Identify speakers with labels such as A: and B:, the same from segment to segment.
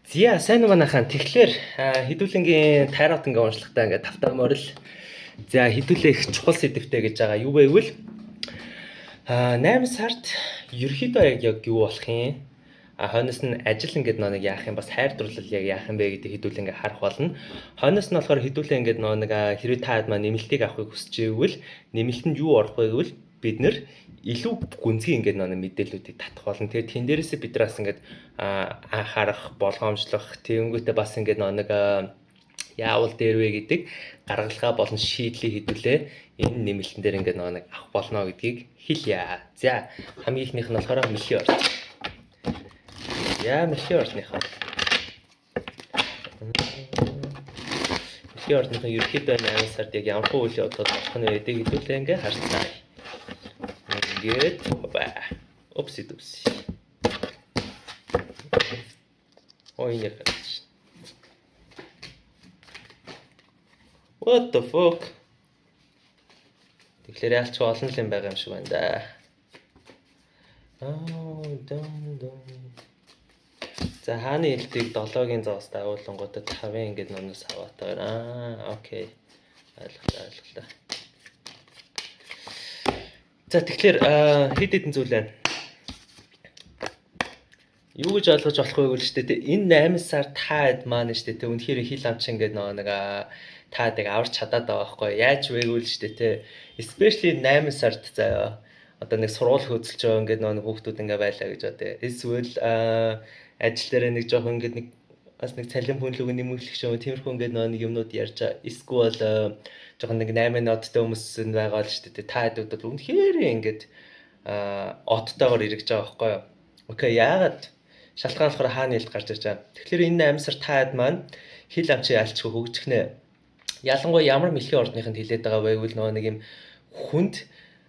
A: Зя сайн уу манайхан. Тэгэхээр хэдүүлэнгийн тайрот ингээ уншлагтаа ингээ тавтаа морил. За хэдүүлээ их чухал сэдвтэй гэж байгаа. Юу вэ гэвэл 8 сард ерөөхдөө яг юу болох юм? Хойноос нь ажил ингээд нэг яах юм бас хайр дурлал яг яах юм бэ гэдэг хэдүүл ингээ харах болно. Хойноос нь болохоор хэдүүлээ ингээд нэг хэрвээ та маа нэмэлтийг авахыг хүсэж байвал нэмэлтэнд юу орох вэ гэвэл бид нэр илүү гүнзгий ингээд нэг мэдээллүүдийг татах болно. Тэгээд тэн дээрээсээ бид нараас ингээд анхаарах, болгоомжлох, тэгэнгүүтээ бас ингээд нэг яавал дээр вэ гэдэг гаргалгаа болон шийдлийг хэдүүлээ энэ нэмэлтэн дээр ингээд нэг авах болно гэдгийг хэлье. За хамгийн ихнийх нь болохоор мэлхий орц. Мэлхий орцныхаа. Мэлхий орцныхаа ерөөхдөө 8 сард яг ямар хөө үйл явдлууд болох нь вэ гэдгийг хэдүүлээ ингээд харцгаа. Ингээд Опси. Ой яах вэ? What the fuck? Тэгэхээр ялч олон юм байгаа юм шиг байна да. За хааны хэлтийг 7-гийн зоос дагуулангуудад 5-ын ингээд номноос аваатаа. Окей. Ойлголоо. За тэгэхээр хэд хэдэн зүйл байна. Юу гэж ойлгож болох вэ гэвэл шүү дээ энэ 8 сар таад маань шүү дээ үнэхээр хил амч ингээд нэг таадаг аварч чадаад байгаа байхгүй яаж вэ гэвэл шүү дээ especially 8 сард заяа одоо нэг сургууль хөдөлж байгаа ингээд нэг хүүхдүүд ингээд байлаа гэж бодъё. Эсвэл ажил дээр нэг жоох ингээд нэг бас нэг цалин бүнлэг нэмүүлэх юм тиймэрхүү ингээд нэг юмнууд ярьж байгаа. Эсвэл жоох нэг 8 ноттой хүмүүс нь байгаа л шүү дээ таадууд бол үнэхээр ингээд оттойгоор эргэж байгаа байхгүй юу. Окей яагаад шалтгаан болохоор хааны хэлд гарч ирж байгаа. Тэгэхээр энэ 8 сар таад маань хил амчи ялчгүй хөгжихнэ. Ялангуяа ямар мэлхий ордныхынд хилээд байгаа вэ гэвэл нэг юм хүнд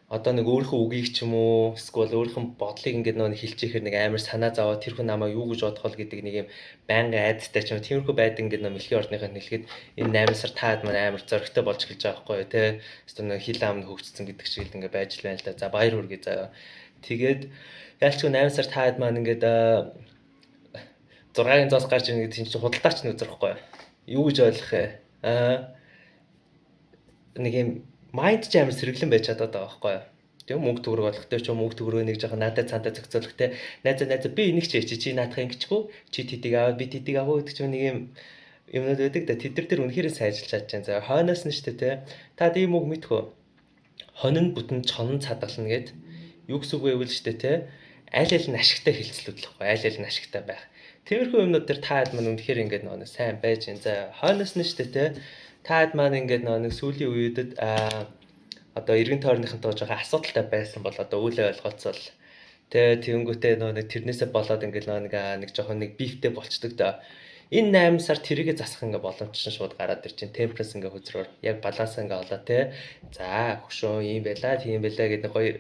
A: одоо нэг өөрийнхөө үгийг ч юм уу эсвэл өөрийнхөө бодлыг ингээд нэг хэлж ихээр нэг амар санаа зовоод тэр хүн намайг юу гэж бодох вэ гэдэг нэг юм байнгын айдастай ч юм тиймэрхүү байдаг ингээд нэг мэлхий ордныхынд хэлэхэд энэ 8 сар таад маань амар зоригтой болж эхэлж байгаа байхгүй юу те. Эсвэл нэг хил ам хөгжсөн гэдэг шиг ингээд байж л байна л да. За баяр хүргэе заяа. Тэгээд ялчгүй 8 сар таад маань ингээд 6-гийн зоос гарч ирнэ гэдэг чинь худалдаач нь үзрэхгүй юу гэж ойлгох вэ? Нэг юм майнд ч амар сэргэлэн байж чадаад байгаа байхгүй юу? Тийм мөнгө төгрөг олохтой ч мөнгө төгрөгөө нэг жоохон надад цаантаа зохицуулахтай. Найзаа би энийг чи наадах ингэчгүй чи тэдийг аваад би тэдийг авах гэдэг чинь нэг юм юмнууд байдаг да. Тэд нар үнэхээр сайжилж чадж байгаа. За хойноос нь шүү дээ те. Та ийм үг мэдхүү. Хонин бүтэн чонон цадгална гэд юу гэсэн үг вэ гэвэл шүү дээ те. Аль аль нь ашигтай хэлцлүүлэхгүй аль аль нь ашигтай байх. Тиймэрхүү юмнууд дээр таад маань үнэхээр ингээд нэг сайн байж энэ. За хойноос нь шүү дээ те. Таад маань ингээд нэг сүүлийн үеүүдэд одоо эргэн тойрныхонтой жоохон асуудалтай байсан бол одоо үүлээ ойлгоцол тэгэнгүүтээ нэг тэрнээсээ болоод ингээд нэг жоохон нэг бифтэй болцдог да. Энэ 8 сар тэрийгэ засах ингээ боломжтой шууд гараад ир чинь темперанс ингээ хөзрөөр яг баланс ингээ олоо те. За хөшөө юм байла тийм байла гэдэг гоё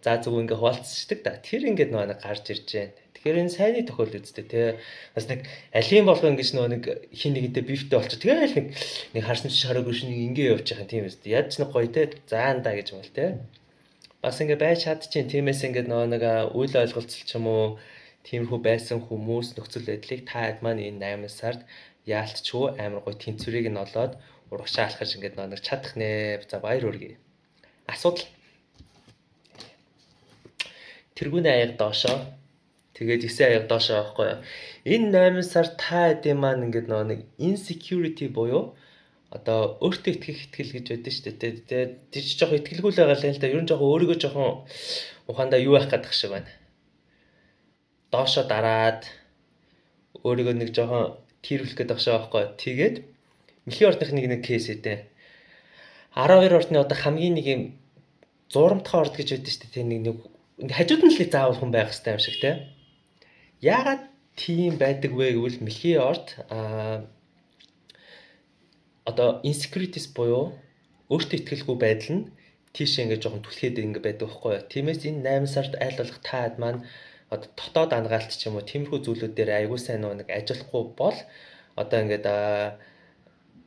A: за зүг ингээ хуваалцдаг да. Тэр ингээ нэг гарч ирж байна. Тэгэхээр энэ сайнны тохиолдол үстэй те. Бас нэг алийн болго ингэж нэг хин нэгтэй бифтэй болчих. Тэгээ нэг харсан чи шараагүй шин ингээ явж байгаа юм тийм үстэй. Яаж нэг гоё те. Заандаа гэж мэл те. Бас ингээ байж чадчихин тиймээс ингээ нэг үйл ойлголцол ч юм уу тиймэрхүү байсан хүмүүс нөхцөл байдлыг таад маань энэ 8 сард яалтчгүй амар гоё тэнцвэрийг нь олоод урагшаалхаж ингээд нэг чадах нэ. За баяр хүргэе. Асуудал. Тэргүүний аяг доошоо. Тэгээд 9 аяг доошоо байхгүй юу. Энэ 8 сар таад маань ингээд нэг insecurity буюу одоо өөртөө итгэл гэж байдаг шүү дээ. Тэгээд тийч жоох итгэлгүй л байгаа л да. Ер нь жоох өөрийгөө жоохон ухаандаа юу байх гадах шиг байна. Доошоо дараад өөрийгөө нэг жоохон тэрвлэх гэдэг багшаа байхгүй. Тэгээд мэлхий ордных нэг кейс эдэ. 12 ордны одоо хамгийн нэг юм зурамтхан орд гэж байдаг шүү дээ. Нэг хажууд нь л заавал хүн байх хэрэгтэй юм шиг те. Яагаад тийм байдаг вэ гэвэл мэлхий орд одоо insecurities буюу өөртөө итгэлгүй байдал нь тийш ингээд жоохон түлхээд ингээд байдаг байхгүй юу. Тиймээс энэ 8 сард аль болох таад маань одоо дотоод ангаалт ч юм уу тиймэрхүү зүйлүүд дээр аягүй сайн нэг ажиллахгүй бол одоо ингээд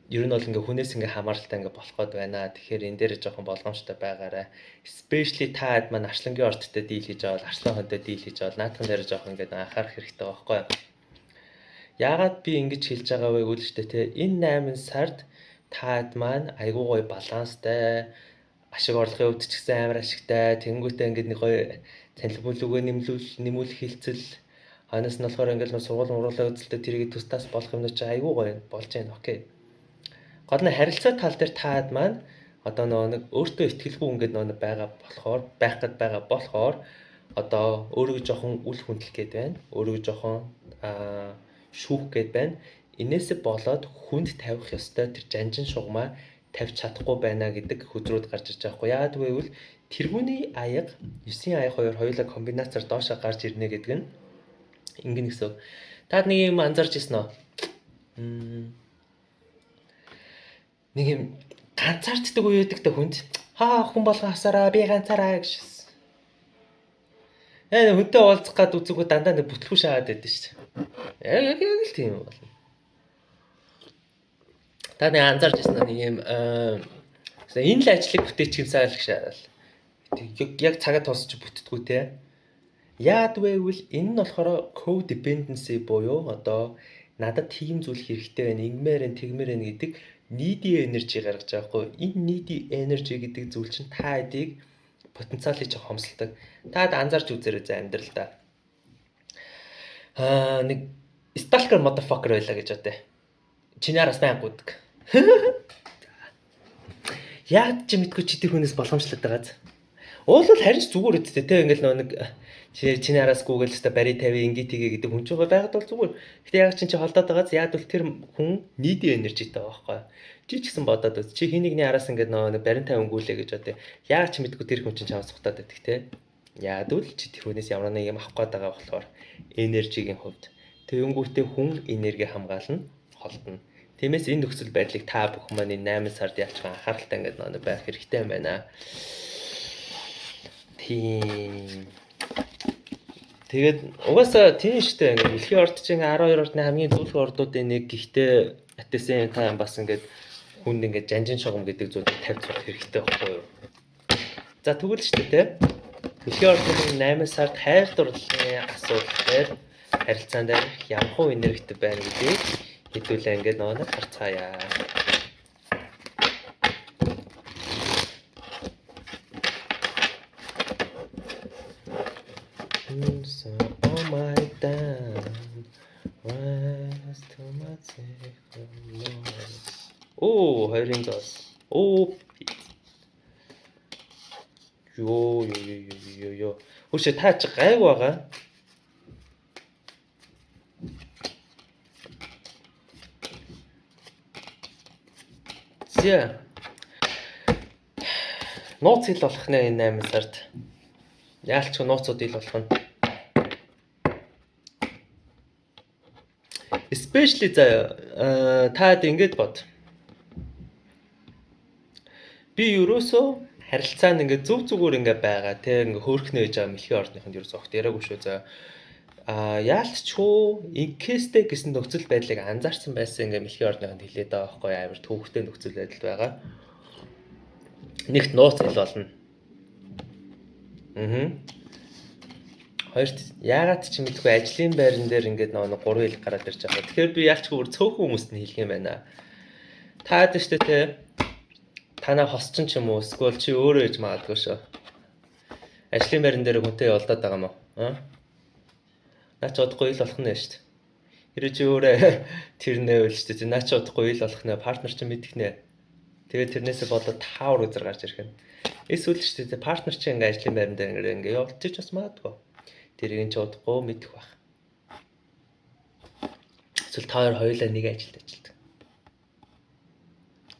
A: ер нь бол ингээ хүнээс ингээ хамааралтай ингээ болох гээд байна. Тэгэхээр энэ дээр жоохон болгоомжтой байгаарай. Especially таад маань арслангийн ордтой дийл хийж авал, арслан хонтой дийл хийж авал наадхан дээр жоохон ингээ анхаарах хэрэгтэй байхгүй юу? Яагаад би ингэж хэлж байгаа вэ гэвэл шүү дээ те энэ 8 сард таад маань айгүй гоё баланстай ашиг орлогын хувьд ч гэсэн амар ашигтай тэнгуүтэй ингээд нэг гоё цалин бүлүүгөө нэмүүлэх хилцэл ханаас нь болохоор ингээд сургууль уруулаа үзэлтэй тэрийг төс тас болох юм чи айгүй гоё болж байна. Окей. Гол нь харилцаа тал дээр таад маань одоо нэг өөртөө ихтгэлгүй ингээд байгаа болохоор одоо өөрийгөө жоохон үл хүндлэх гээд байна. Өөрийгөө жоохон шүүх гээд байна. Инээсээ болоод хүнд тавих ёстой тэр жанжин шугамаа тавьж чадахгүй байна гэдэг хөдрүүд гарч ирж байгаа хгүй. Яагаад гэвэл тэргүүний аяга 9-ийн аяга хоёулаа комбинацаар доошоо гарч ирнэ гэдэг нь ингэн гэсэн. Таад нэг юм анзарч ирсэн үү? Нэг юм ганцаарддаг үе байдаг та хүнд. Хүн болгоо хасаараа би ганцаараа гэж. Хүнтэй уулзах гад үзэнгүү дандаа нэг бүтлгүй шаагаад байдаг шүү дээ. Яг л тийм болно. Та нэг анзарч ирсэн нэг юм энэ л ажлыг бүтээчихсаа л гэж. Яг цагаа тосч бүтдэггүй те. Яад вэ гэвэл энэ нь болохоор codependency буюу одоо надад тийм зүйл хэрэгтэй байна, ингэмээр энэ тэгмээр энэ гэдэг needy energy гаргаж байгаа хгүй. Энэ needy energy гэдэг зүйл чинь та хэдийг потенциалыг ч хомсолдог. Таад анзарч үзээрэй за амьдралдаа. Нэг stalker motherfucker байлаа гэж бодъё. Чиний араас байнгууддаг. Яад ч мэдгүй чи тэр хүнээс боломжлоод байгааз. Уул бол харин ч зүгээр үсттэй те ингээл нэг чиний араас гүүгээл өстө бари 50 ингээ тгээ гэдэг хүн ч байгаад бол зүгээр. Гэтэ яг чи холдоод байгааз яад бол тэр хүн needy energyтэй байгаа байхгүй. Чи ч гэсэн бодоод үз. Чи хинийгний араас ингээд нэг барин 50 өнгүүлээ гэж бодъё. Яг ч мэдгүй тэр хүн чинь чамаас сухтаад байдаг те. Яад бол чи тэр хүнээс ямар нэг юм авах гээд байгаа болохоор энержигийн хувьд. Тэгэнгүүтээ хүн энерги хамгаална, холдно. Тиймээс энэ нөхцөл байдлыг та бүхэн маань 8 сард ялчхан анхааралтай ингээд нэг байх хэрэгтэй юм байна. Тийм. Тэгээд угаасаа тийм штэ ингээд дэлхийн ордчин 12 ордны хамгийн зөвлөх ордуудын нэг гэхдээ атесэн та бас ингээд хүнд ингээд жанжин шугам гэдэг зүйлийг тавьж сурах хэрэгтэй байхгүй юу? За тэгвэл штэ те. Дэлхийн ордны 8 сард хайр дурлалын асуудал дээр харилцаан дээр ямар хөө энергитэй байна гэдгийг хэдүүлээ ингээд нэг харцгаая. So oh my damn rise to my хоёрын дос. Ёо. Хөөе та чи гайг байгаа. Зя. Нууц хэл болох нэ энэ 8 сард. Яалч нууцуд ил болох нь. Especially таад ингэж бод. Би ерөөсөө харилцаанд ингээд зүгээр ингээд байгаа те ингээд хөөрхнө гэж байгаа мэлхийн ордныхонд ерөөсөө огт яриаггүй шүү. За яалтчгүй инкестэй гэсэн нөхцөл байдлыг анзаарсан байсан ингээд мэлхийн ордныхонд хэлээд байгаа байхгүй амар төвөгтэй нөхцөл байдал байгаа. Нэгт нууц хэл болно. Хоёрт яагаад ч мэдгүй ажлын байран дээр ингээд нэг 3 хэл гараад ирж байгаа. Тэгэхээр би яалчгүй цөөхөн хүмүүст нь хэлэх юм байна. Таад штэ те танаа хосчин ч юм уу эсвэл чи өөрөө ээж магадгүй шүү. Ажлын байран дээр хүнтэй явуулдаад байгаа юм уу? Наач удахгүй ил болох нь шүү дээ. Хэрэв чи өөрөө тэрнээ үл шүү дээ. Наач удахгүй ил болох нэ партнер чинь мэдэх нэ. Тэгээд тэрнээсээ болоод таавар үзэр гарч ирэх нь. Эсвэл шүү дээ партнер чинь ингээ ажлын байран дээр ингээ явуулчих бас магадгүй. Тэрийг ч удахгүй мэдэх байх. Эсвэл та хоёулаа нэг ажилд ажилладаг.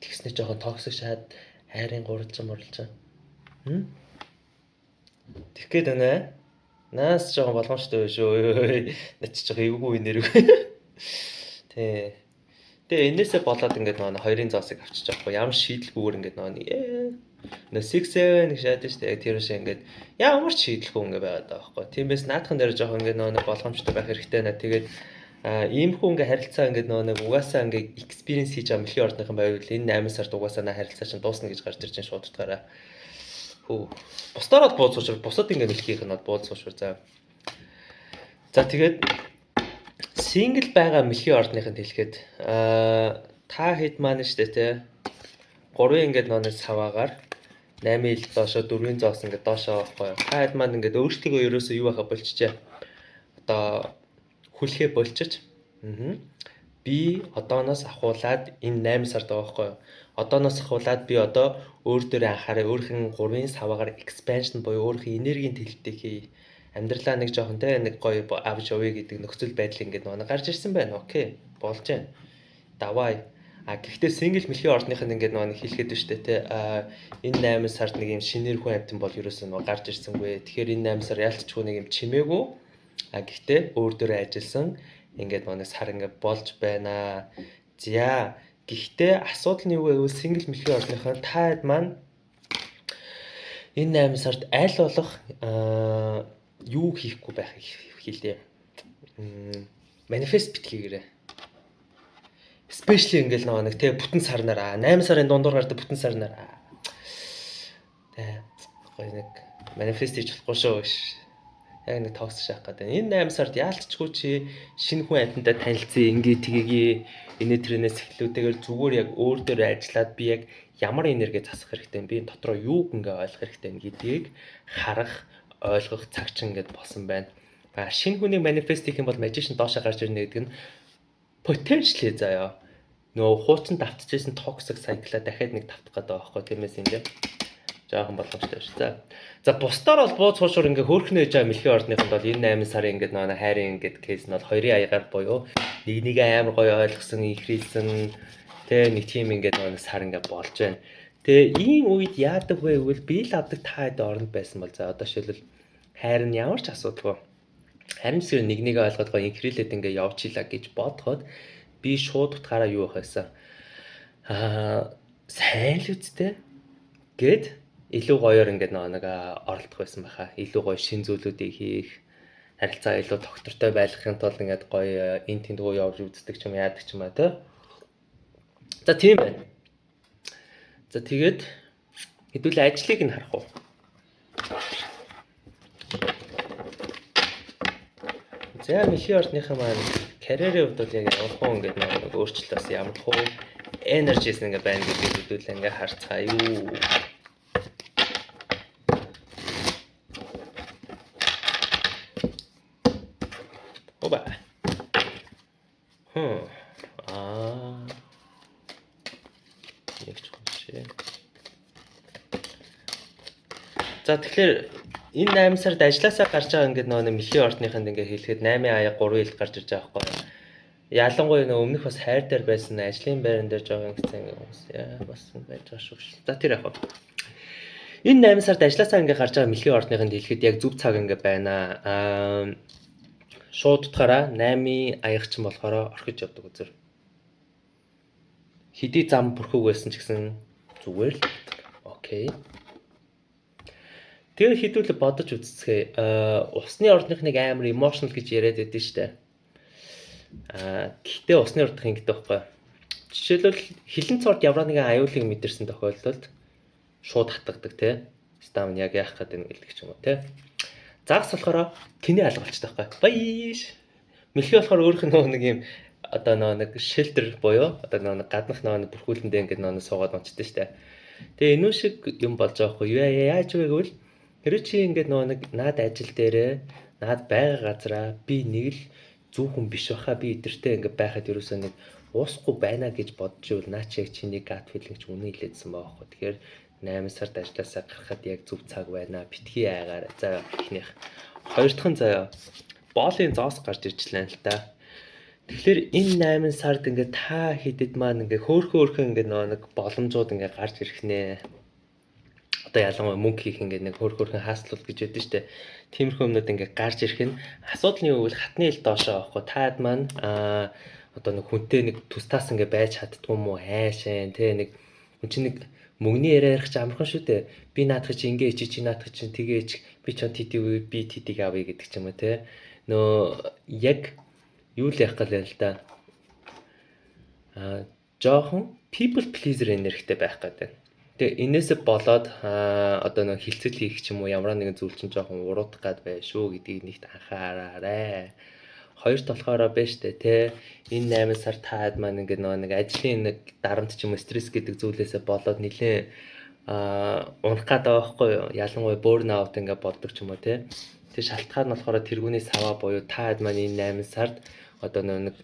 A: Тэгснэ жоохон токсик шаад хайрын гуралжин муралжин. Тэгэхэд байна. Наас жоохон болгоомжтой байх шүү. Нач жоохон эвгүй нэрв. Тэ. Тэгээ энээсээ болоод ингээд нөгөө хоёрын зоосыг авчиж байгаа. Ямар шийдэлгүйгээр ингээд нөгөө 6-7 гэж шаадаг шүү дээ. Тэр шиг ингээд ямар ч шийдэлгүй ингээд байгаад байгаа байхгүй. Тиймээс наадхан дээр жоохон ингээд нөгөө болгоомжтой байх хэрэгтэй наа. Тэгээд иймэрхүү ингээд харилцаа ингээд нөгөө угаасаа ингээд experience хийж байгаа мэлхийн ордныхан байвал энэ 8 сард угаасаа харилцаа чинь дуусна гэж гарч ирж байгаа шууд утгаараа. Бусдаараа бууз суушвар, бусад ингээд мэлхийнх нь бууз суушвар. За тэгээд Single байгаа мэлхийн ордныханд хэлэхэд та хэд маань штэ те 3 ингээд нөө саваагаар 8 ил доошо 4-ийн зоос ингээд доошоо байхгүй. Та хэд маань ингээд өөрсдөө ерөөсөө юу байха болчихжээ. Одоо хүлхээ болчих. Би одооноос ахуулаад энэ 8 сард байгаа байхгүй. Одооноос ахуулаад би одоо өөр дөрөө анхаараа өөрхөн 3-ын саваагаар expansion буюу өөрхөн энергийн тэлэлтийг хий. Амьдралаа нэг жоохон те нэг гоё авч явъя гэдэг нөхцөл байдал ингээд нэг гарч ирсэн байна. Окей. Болж байна. Давай. Гэхдээ single мэлхийн ордныханд ингээд нэг хэлэхэд байна шүү дээ те. Энэ 8 сард нэг юм шинээр хүн амтан бол ерөөсөө нэг гарч ирсэнгүй. Тэгэхээр энэ 8 сар ялцчихгүй нэг юм чимээгүй. Гэхдээ өөр дөрөө ажилласан ингээд нэг сар ингээд болж байна. За гэхдээ асуудал нь юу вэ? Single мэлхийн ордныханд та хэд маань энэ 8 сард аль болох юу хийхгүй байхыг хэлээ. Манифест битгийгээрээ. Especially ингээл нэг те бүтэн сарнараа 8 сарын дундуур гардаг бүтэн сарнараа. Тэ гоё нэг манифест хийж болохгүй шүү гэж. Яг нэг тоос шаах гэдэг. Энэ 8 сард яалтчгүй чи шинэ хүн амьтантай танилцъя, ингээ тгийгээ энэ тэрнээс эхлүүтэйгээр зүгээр яг өөр дээр ажиллаад би яг ямар энерги засах хэрэгтэй юм, би дотроо юуг ингээ ойлгох хэрэгтэй юм гэдгийг харах, ойлгох цаг чинь ингээд болсон байна. Шинэ хүний манифест хийх юм бол magician доошоо гарч ирнэ гэдэг нь potentially заяа. Нөө хуучин давтчихсэн toxic cycle-а дахиад нэг давтах гэдэг байгаа байхгүй тиймээс ингээд жоохон боломжтой шүү. За бусдаар бол бууз хуушуур ингээ хөөрхнөө ээж байгаа мэлхийн ордныханд бол энэ 8 сарын ингээд нэг хайрын ингээд кейс нь бол 2-ын аягаар буюу нэг амар гоё ойлгосон, ихрэлсэн тэ нэг тийм ингээд нэг сар ингээд болж байна. Тэгээ ийм үед яадаг вэ гэвэл би л авдаг та хэд оронд байсан бол за одоо шилбэл хайр нь ямар ч асуудалгүй. Харин ч нэг ойлгоод гоё инхрилээд ингээ явчихлаа гэж бодоход би шууд утгаараа юу байхсан. Сайн л үсттэй гэд илүү гоёор ингээ нэг оролдох байсан байхаа. Илүү гоё шин зүйлүүдийг хийх, харилцаа илүү тогтвортой байлгахын тулд ингээ гоё эн тэнд гоё явж үздэг ч юм яадаг ч юм аа тий. За тийм байна. За тэгээд хэдүүл ажлыг нь харах уу. За мэлхийн ордныхаа маань карьерийн хувьд бол яг ямар хөө ингээд нэг өөрчлөлтөөс ямар хөө энержис ингээ байна гэдэг хэдүүл ингээ харцгаа юу. Оба. За тэгэхээр энэ 8 сард ажилласаа гарч байгаа ингээд нэг мэлхийн ордныханд ингээ хэлэхэд 8 аяа 3 ил гарч ирж байгаа байхгүй. Ялангуяа нэг өмнөх бас хайр дээр байсан ажлын байран дээр жоохон хэцэн хүмүүс бас байж байгаа шүү. За тэр яг. Энэ 8 сард ажилласаа ингээ гарч байгаа мэлхийн ордныханд хэлэхэд яг зөв цаг ингээ байна. Шууд утгаараа 8-ийн аяг чинь болохоор орхиж явдаг үзэр. Хэдий зам бүрхэг байсан ч гэсэн зүгээр л. Окей. Тэр хэдүүл бодож үзцгээе. Усны ордныхныг амар emotional гэж яриад байдсан шүү дээ. Гэхдээ усны ордных ингэдэг байхгүй. Жишээлбэл хилэн цорд ямар нэгэн аюулыг мэдэрсэн тохиолдолд шууд хатгадаг тий. Стам яг яах гэдэг нь хэлдэг ч юм уу тий. Загс болохоор тэний алга болчихдог байхгүй. Баяш. Мэлхий болохоор өөрөх нь нэг юм одоо нэг shelter буюу одоо нэг гаднах нэг бүрхүүлэндээ ингээд нэг суугаад унцдаг шүү дээ. Тэгээ энэ шиг юм болж байгаа байхгүй. Яаж вэ гэвэл тэр чи ингээд нэг наад ажил дээрээ наад байгаа газараа би нэг л зөв хүн биш байхаа би эдэртэй ингээд байхад ерөөсөө нэг уусахгүй байна гэж бодож ивэл наа чи яг чиний gut feeling ч үнэ хэлээдсэн байгаа байхгүй. Тэгэхээр 8 сард ажилласаа гарахад яг зөв цаг байна. Битгий аягаар. За ихнийх. Хоёр дахь нь заяа. Боолын зоос гарч ирчлээ л да. Тэгэхээр энэ 8 сард ингээд та хэдэд маань ингээд хөөхөн ингээд нэг боломжууд ингээд гарч ирэх нэ. Одоо ялангуяа мөнгө хийх ингээд нэг хөөхөн хааслуул гэж байдаг шүү дээ. Тиймэрхүү юмнууд ингээд гарч ирэх нь асуудал нь юу гэвэл хатны ил доошоо байхгүй. Таад маань одоо нэг хүнтэй нэг тустаас ингээд байж чаддгүй юм уу хайшаа те нэг хүн чинь нэг мөнгөний яриа ярих чи амархан шүү дээ. Би наадах чи ингээ чи наадах чи тэгээч би ч тдий үе би тдийг авъя гэдэг ч юм уу те. Нөө яг юу л яах гээл л да. Жохон people pleaser энергитэй байх гэдэг. Тэгээ энээсээ болоод одоо нэг хилцэл хийх ч юм уу ямар нэгэн зүйл чинь жоохон уруудах гад байх шүү гэдгийг нэгт анхаараарай. Хоёрт болохоор байж тээ те энэ 8 сар таад маань ингээд нэг ажлын нэг дарамт ч юм уу стресс гэдэг зүйлээсээ болоод нилээн унах гад байгаа байхгүй юу? Ялангуяа burn out ингээд болдог ч юм уу те. Тэр шалтгаан нь болохоор тэргүүний саваа буюу таад маань энэ 8 сард одоо нэг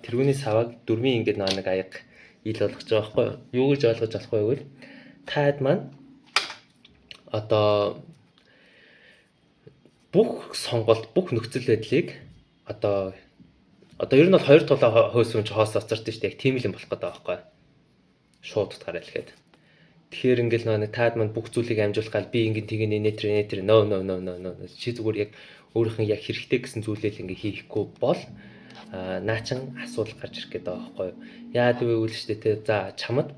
A: тэргүүний савааг 4-ийн ингээд нэг аяг ил болгож байгаа байхгүй юу? Юу гэж ойлгож болох вэ гэвэл таад маань одоо бүх сонголт, бүх нөхцөл байдлыг одоо ер нь бол хоёр тулаа хөөсөмж хоос оцортой шүү дээ. Яг тийм л юм болох гэдэг байгаа байхгүй. Шууд утгаараа хэлэхэд. Тэгэхээр ингээл нэг таад маань бүх зүйлийг амжуулах гал би ингээд тийг нэтэр no чи зүгээр яг өөрийнх нь яг хэрэгтэй гэсэн зүйлээ л ингээ хийхгүй бол наачин асуудал гарч ирэх гэдэг байгаа байхгүй. Яад вэ гэвэл шүү дээ те. За чамд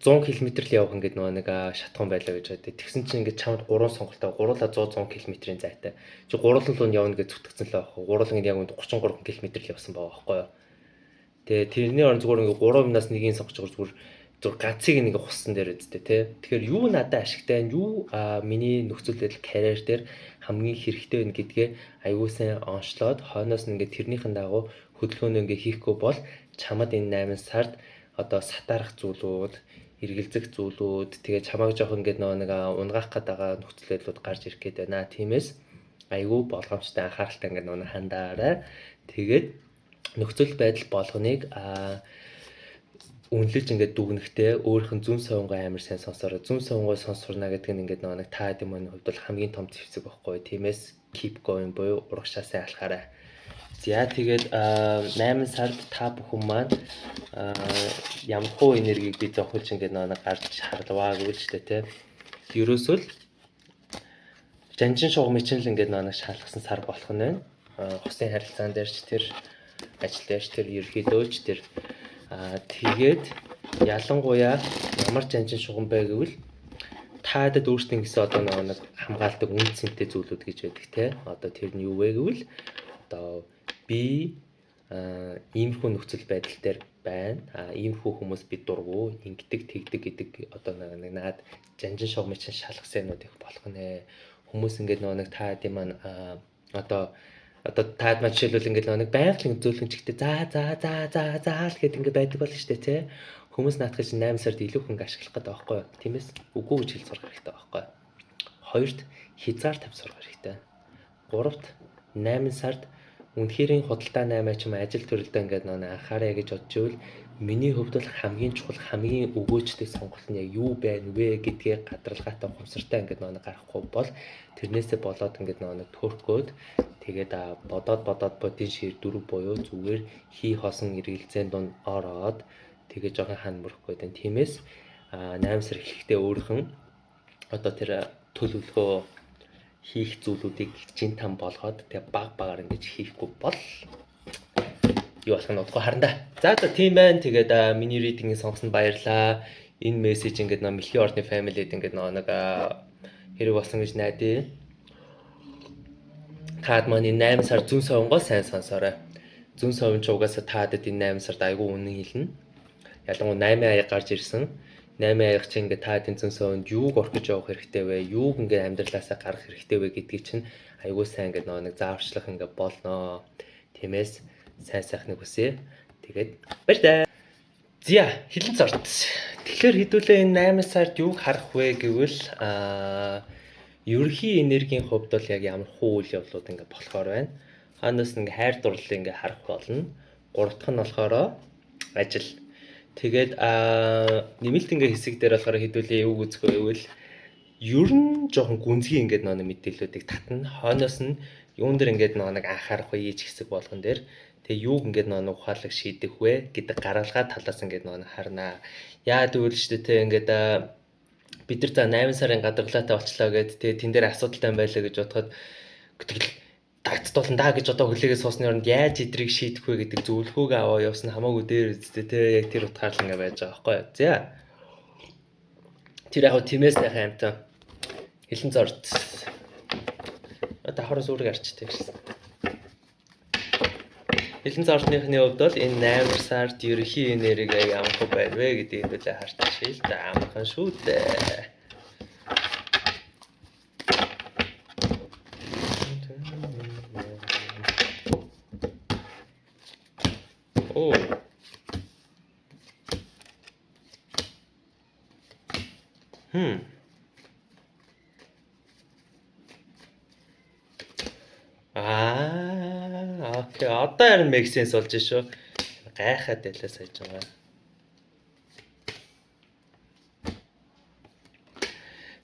A: 100 км л явах ингээд нэг шатхан байлаа гэж бодъё. Тэгсэн чинь ингээд чамд 3 сонголтоо гуруула 100 км-ийн зайтай. Чи гуруулан л явна гэж зүтгэсэн л байхгүй. Гуруулан яг 33 км л явсан байгаа байхгүй юу. Тэгээ тэрний орон зүгээр ингээд 3 минаас нэгийг сонгож зүгээр ганцыг нэг хуссан дээр үсттэй тий. Тэгэхээр юу надад ашигтай, юу миний нөхцөл байдал карьер дээр хамгийн хэрэгтэй вэ гэдгээ аюул сайн онцлоод хойноос нь ингээд тэрнийхэн дагуу хөдөлгөөнөө ингээд хийхгүй бол чамд энэ 8 сард одоо сатаарах зүйлүүд, эргэлзэх зүйлүүд, тэгээ чамайг жоох ингээд нэг унгаах гэдэг нөхцөл байдлууд гарч ирэх гээд байна. Тиймээс аюул болгоомжтой анхааралтай ингээд нэг хандаарай. Тэгээд нөхцөл байдал болгоныг үнэлж ингээд дүгнэхтэй өөрийнх нь зүүн совингоо амар сайн сонсороо. Зүүн совингоо сонсорно гэдэг нь ингээд нэг та дэмоны хувьд бол хамгийн том зэвсэг байхгүй. Тиймээс keep going буюу урагшаа сайн алхаарай. За тэгээд 8 сард та бүхэн маань ямар хөө энергийг би зохиолж ингээд нэг гарч харлаваа гэвэл ч тэ. Ерөөсөө л жанжин шугамын чинь л ингээд нэг шалгасан сар болох нь байна. Хусын харилцаан дээр ч тэр ажил дээр ч тэр ерөнхийдөө ч тэр тэгээд ялангуяа ямар жанжин шугам бай гэвэл таадад өөртөө гэсэн одоо нэг хамгаалдаг үн цэнтэй зүйлүүд гэж байдаг те. Одоо тэр нь юу вэ гэвэл одоо би иймэрхүү нөхцөл байдал дээр байна. Иймэрхүү хүмүүс би дургу, ингэдэг, тэгдэг гэдэг одоо нэг наад жанжин шугамын чинь шалгасанууд их болох нэ. Хүмүүс ингээд нэг таадын маань одоо таад маань жишээлбэл ингээд нэг байгалийн зөөлхөн чигтээ за л гэдэг ингээд байдаг болно шүү дээ тий. Хүмүүс наадах чинь 8 сард илүү хөнгө ашиглах гэдэг байхгүй юу. Тиймээс үгүй гэж хэл сурах хэрэгтэй байхгүй юу. Хоёрт хязгаар тавь сурах хэрэгтэй. Гуравт 8 сард үнэхэрийн худалдаа 8 ч юм ажил төрөлдөө ингээд нэг анхаарай гэж бодж ивэл миний хувьд бол хамгийн чухал, хамгийн өгөөжтэй сонголт нь яг юу байна вэ гэдгээ гадралгаатай ухамсартай ингээд нэг гарахгүй бол тэрнээсээ болоод ингээд нэг төрхгөөд тэгээд бодоод бодийн шир дөрөв буюу зүгээр хий хосон эргэлзээнд дунд ороод тэгээд жоохон хан мөрөхгүй дээ. Тиймээс 8 сар эхлэхдээ өөрхөн одоо тэр төлөвлөгөө хийх зүйлүүдийг чин там болгоод тэгээд багаар ингэж хийхгүй бол юу болох нь удахгүй харна да. За тийм байна. Тэгээд миний reading-ийг сонгосон баярлаа. Энэ мессеж ингээд мэлхий орны family-д ингээд нэг хэрэг болсон гэж найдаа. Таад маань 8 сар зүүн совингоо сайн сонсоорой. Зүүн совин ч угаасаа таадад энэ 8 сард айгүй үнэн хэлнэ. Ялангуяа 8 аяг гарч ирсэн. 8 аяг чинь ингээд таадын зүүн совинд юуг орхиж явах хэрэгтэй вэ? Юуг ингээд амьдралаасаа гаргах хэрэгтэй вэ гэдгийг чинь айгүй сайн ингээд нэг зааварчлах ингээд болноо. Тиймээс сайн сайхныг хүсье. Тэгээд баярлалаа. За хилэн цорт. Тэгэхээр хэдүүлээ энэ 8 сард юуг харах вэ гэвэл ерөнхий энергийн хувьд бол яг ямар хуу үйл явдлууд ингээд болохоор байна. Ханаас нэг хайр дурлалыг ингээд харах болно. Гурав дахь нь болохоор ажил. Тэгээд нэмэлт ингээ хэсэг дээр болохоор хэдүүлээ юу үзэх вэ гэвэл ер нь жоохон гүнзгий ингээд нэг мэдээллүүдийг татна. Хойноос нь юун дээр ингээд нэг анхаарах вэ ийж хэсэг болгон дээр тэгээ юуг ингээд нэг ухаалаг шийдэх вэ гэдэг гаргалгаа талаас ингээд нэг харнаа. Яа тэгвэл шүү дээ те ингээд бид нар за 8 сарын гадаргалаатай болчлоо гэд тэгээ тэн дээр асуудалтай байлаа гэж бодоход тэгэл дагцтуулна да гэж одоо хүлээгээ суусны оронд яаж идрийг шийдэх вэ гэдэг зөвлөгөөг аваа явсан хамаагүй дээр үсттэй те яг тэр утгаар л ингээ байж байгаа байхгүй юу. За тэр яг тиймээс яхаа амтан хилэн зорд давхраас үүрэг арчтай гэсэн. Хилэн зордныхны хувьд бол энэ 8 сард ерөнхий энерги ямар хөө байна вэ гэдгийг хэлээ хартай шил. За амархан шүү дээ. Оо. Окей. Одоо харин make sense болж шүү. Гайхаад байлаа сая жаа.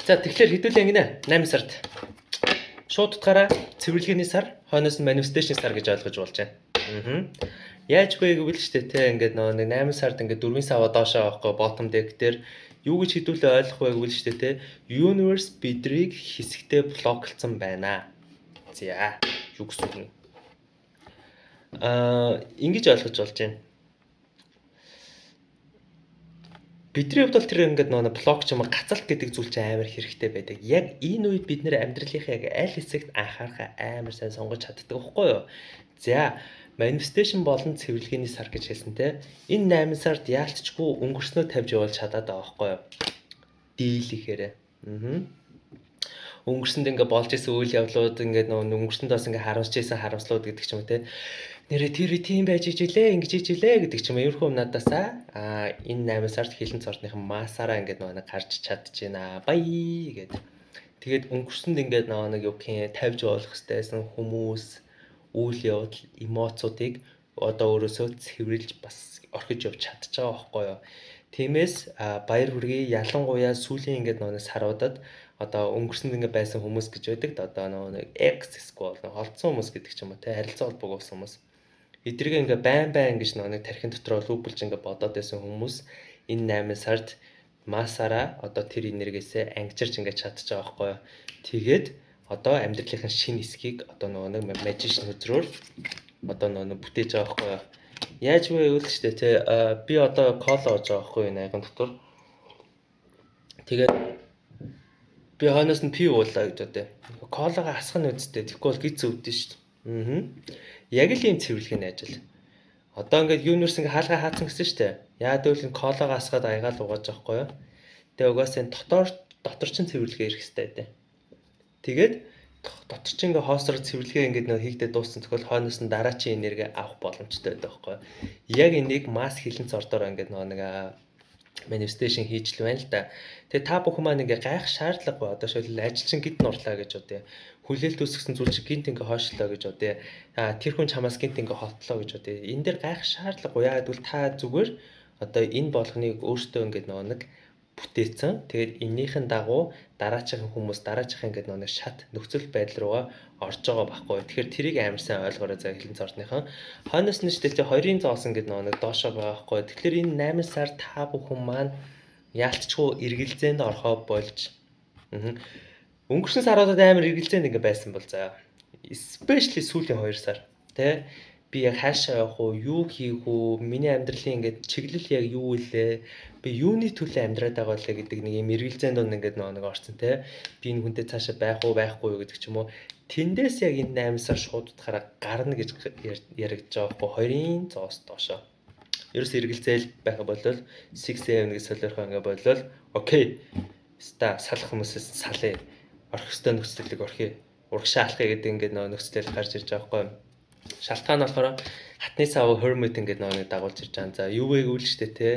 A: За тэгэхээр хэдүүлээ ингэнэ 8 сард. Шууд утгаараа цэвэрлэгээний сар, хойноос нь manifestation сар гэж ойлгож болж байна. Яаж вэ гэвэл штэ те ингээд нэг 8 сард ингээд 4 сава доошоо авахгүй bottom deck дээр юу гэж хэдүүлээ ойлгох вэ гэвэл штэ те universe бидрийг хэсэгтээ блоклцсон байна. За юу гэсэн үг вэ? Ингэж ойлгож болж байна. Бидний хувьд бол тэр ингээд нэг блок ч юм уу гацалт гэдэг зүйл чинь амар хэрэгтэй байдаг. Яг энэ үед бид нэр амьдралынхаа яг аль хэсэгт анхаарахаа амар сайн сонгож чаддаг байхгүй юу? За, manifestation болон цэвэрлэгээний сар гэж хэлсэн те. Энэ 8 сард яалтчгүй өнгөрснөө тавьж явуулж чадаад байгаа байхгүй юу? Дийл ихээр. Өнгөрсөнд ингээ болж исэн үйл явдлууд ингээ өнгөрсөнд бас ингээ харамсаж исэн харамслууд гэдэг ч юм уу те. Нэрээ тэр тийм байж ижилээ, ингэж ижилээ гэдэг ч юм уу. Ерхөө надаасаа энэ 8 сард хилэн цортныхан масаараа ингээ нэг гарч чадчихэна. Бай гэдэг. Тэгээд өнгөрсөнд ингээ нэг юу гэх юм тавьж явуулах хэрэгтэйсэн хүмүүс, үйл явдал, эмоцуудыг одоо өөрөөсөө цэвэрлж бас орхиж явж чадчих байгаа байхгүй юу. Тиймээс баяр хүргэе ялангуяа сүүлийн ингээ нэг саруудад одоо өнгөрсөнд ингээ байсан хүмүүс гэж байдаг. Одоо нэг X эсвэл холдсон хүмүүс гэдэг ч юм уу те харилцаа холбоог болсон хүмүүс. Эдрийг ингээ байн гэж нэг тархин дотроо лупулж ингээ бодоод байсан хүмүүс энэ 8 сард масаараа одоо тэр энергиэсээ ангижирч ингээ чадчих байгаа байхгүй юу. Тэгээд одоо амьдралынхаа шинэ хэсгийг одоо нэг magician хөзрөөр одоо нэг бүтээж байгаа байхгүй юу. Яаж вэ гэвэл штэ те би одоо кола ууж байгаа байхгүй юу найган дотор. Тэгээд би хойноос нь пи уулаа гэж бодё. Колагаа асах нь үсттэй. Тэгэхгүй бол гиз өвдөн шүү дээ. Яг л ийм цэвэрлэгээний ажил. Одоо ингээд universe ингээ хаалгаа хаацсан гэсэн шүү дээ. Яад гэвэл энэ колагаа асгаад аягаал угааж байгаа байхгүй юу. Тэгээ угаасаа энэ дотор чин цэвэрлэгээ ирэх хэрэгтэй дээ. Тэгээд дотор чин ингээ хоосоор цэвэрлэгээ ингээд нэг хийгдээ дууссан тохиол хойноос нь дараачийн энерги авах боломжтой байдаг байхгүй юу. Яг энийг масс хилэн цордоор ингээд нэг manifestation хийж л байна л да. Тэгээ та бүхэн маань ингээ гайх шаардлагагүй. Одоо шилбэл ажилчин гид нурлаа гэж бодъё. Хүлээлт үүсгэсэн зүйл шиг гинт ингээ хойшлоо гэж бодъё. Тэр хүн чамаас гинт ингээ хотлоо гэж бодъё. Энэ дээр гайх шаардлагагүй. Яг гэвэл та зүгээр одоо энэ болгоныг өөртөө ингээ нэг бүтээсэн. Тэгээд эннийхэн дагуу дараачихын хүмүүс дараачихын ингээ нэг шат нөхцөл байдал руугаа орж байгаа байхгүй. Тэгэхээр тэрийг амар сайн ойлгоорой за хилэн цортныхан. Хойноос нь ч тийм 2-ын зоосон гэдэг нэг доошоо байгаа байхгүй. Тэгэхээр энэ 8 сар та бүхэн маань яалтчгүй эргэлзээнд орхоо болж өнгөрсөн саруудад амар эргэлзээнд ингээ байсан бол заа. Especially сүүлийн 2 сар тий би яг хаашаа явах уу, юу хийх үү, миний амьдралын ингээд чиглэл яг юу вэ? Би юуны төлөө амьдраад байгаа вэ гэдэг нэг юм эргэлзээнд ингээд нэг орсон тий. Би энэ хүнтэй цаашаа байх уу, байхгүй юу гэдэг ч юм уу. Тэндээс яг энэ 8 сар шууд утгаараа гарна гэж яригдж байгаа байхгүй 2-ын зоос доошоо. Ерөөс эргэлзээл байха болол 6am гэж солиорхоо ингээ болол окей. Ста салах хүмүүсээс салъя. Орох ёстой нөхцөлийг орхиё. Урагшаа алхъя гэдэг ингээ нөхцөл гарч ирж байгаа байхгүй. Шалтгаан нь болохоор хатны сав hermit ингээд нэг дагуулж ирж байгаа. За юу вэ гэвэл штэ те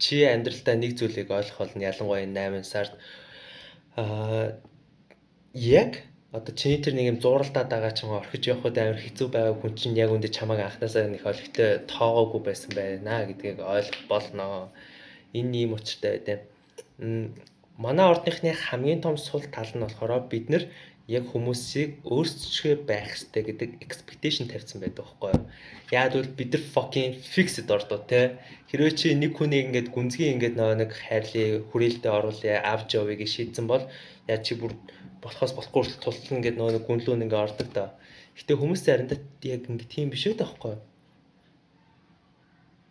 A: чи амьдралдаа нэг зүйлийг ойлгох болно ялангуяа 8 сард яг одоо чиний тэр нэг юм зуралдаад байгаа ч юм орхиж явхад амар хэцүү байгаа хүн чинь яг үндэ чамайг анханасаа нэг олигтой тоогоогүй байсан байна гэдгийг ойлгох болно. Энэ ийм учиртай байдیں۔ Манай ордныхны хамгийн том сул тал нь болохоор бид нар яг хүмүүсийг өөрсдөө байх хэрэгтэй гэдэг expectation тавьсан байдаг байхгүй юу. Яг л бид нар fucking fixed ордоо те. Хэрвээ чи нэг хүнийг ингээд гүнзгий ингээд нэг хайрлаа, хүрээлтэд оруулъя, авч явъя гэж шийдсэн бол яа чи бүр болохоос болохгүй тултал ингээд нэг гүнлүүн ингээд ордог та. Гэтэ хүмүүс заримдаа яг ингээд тийм биш үү таахгүй юу.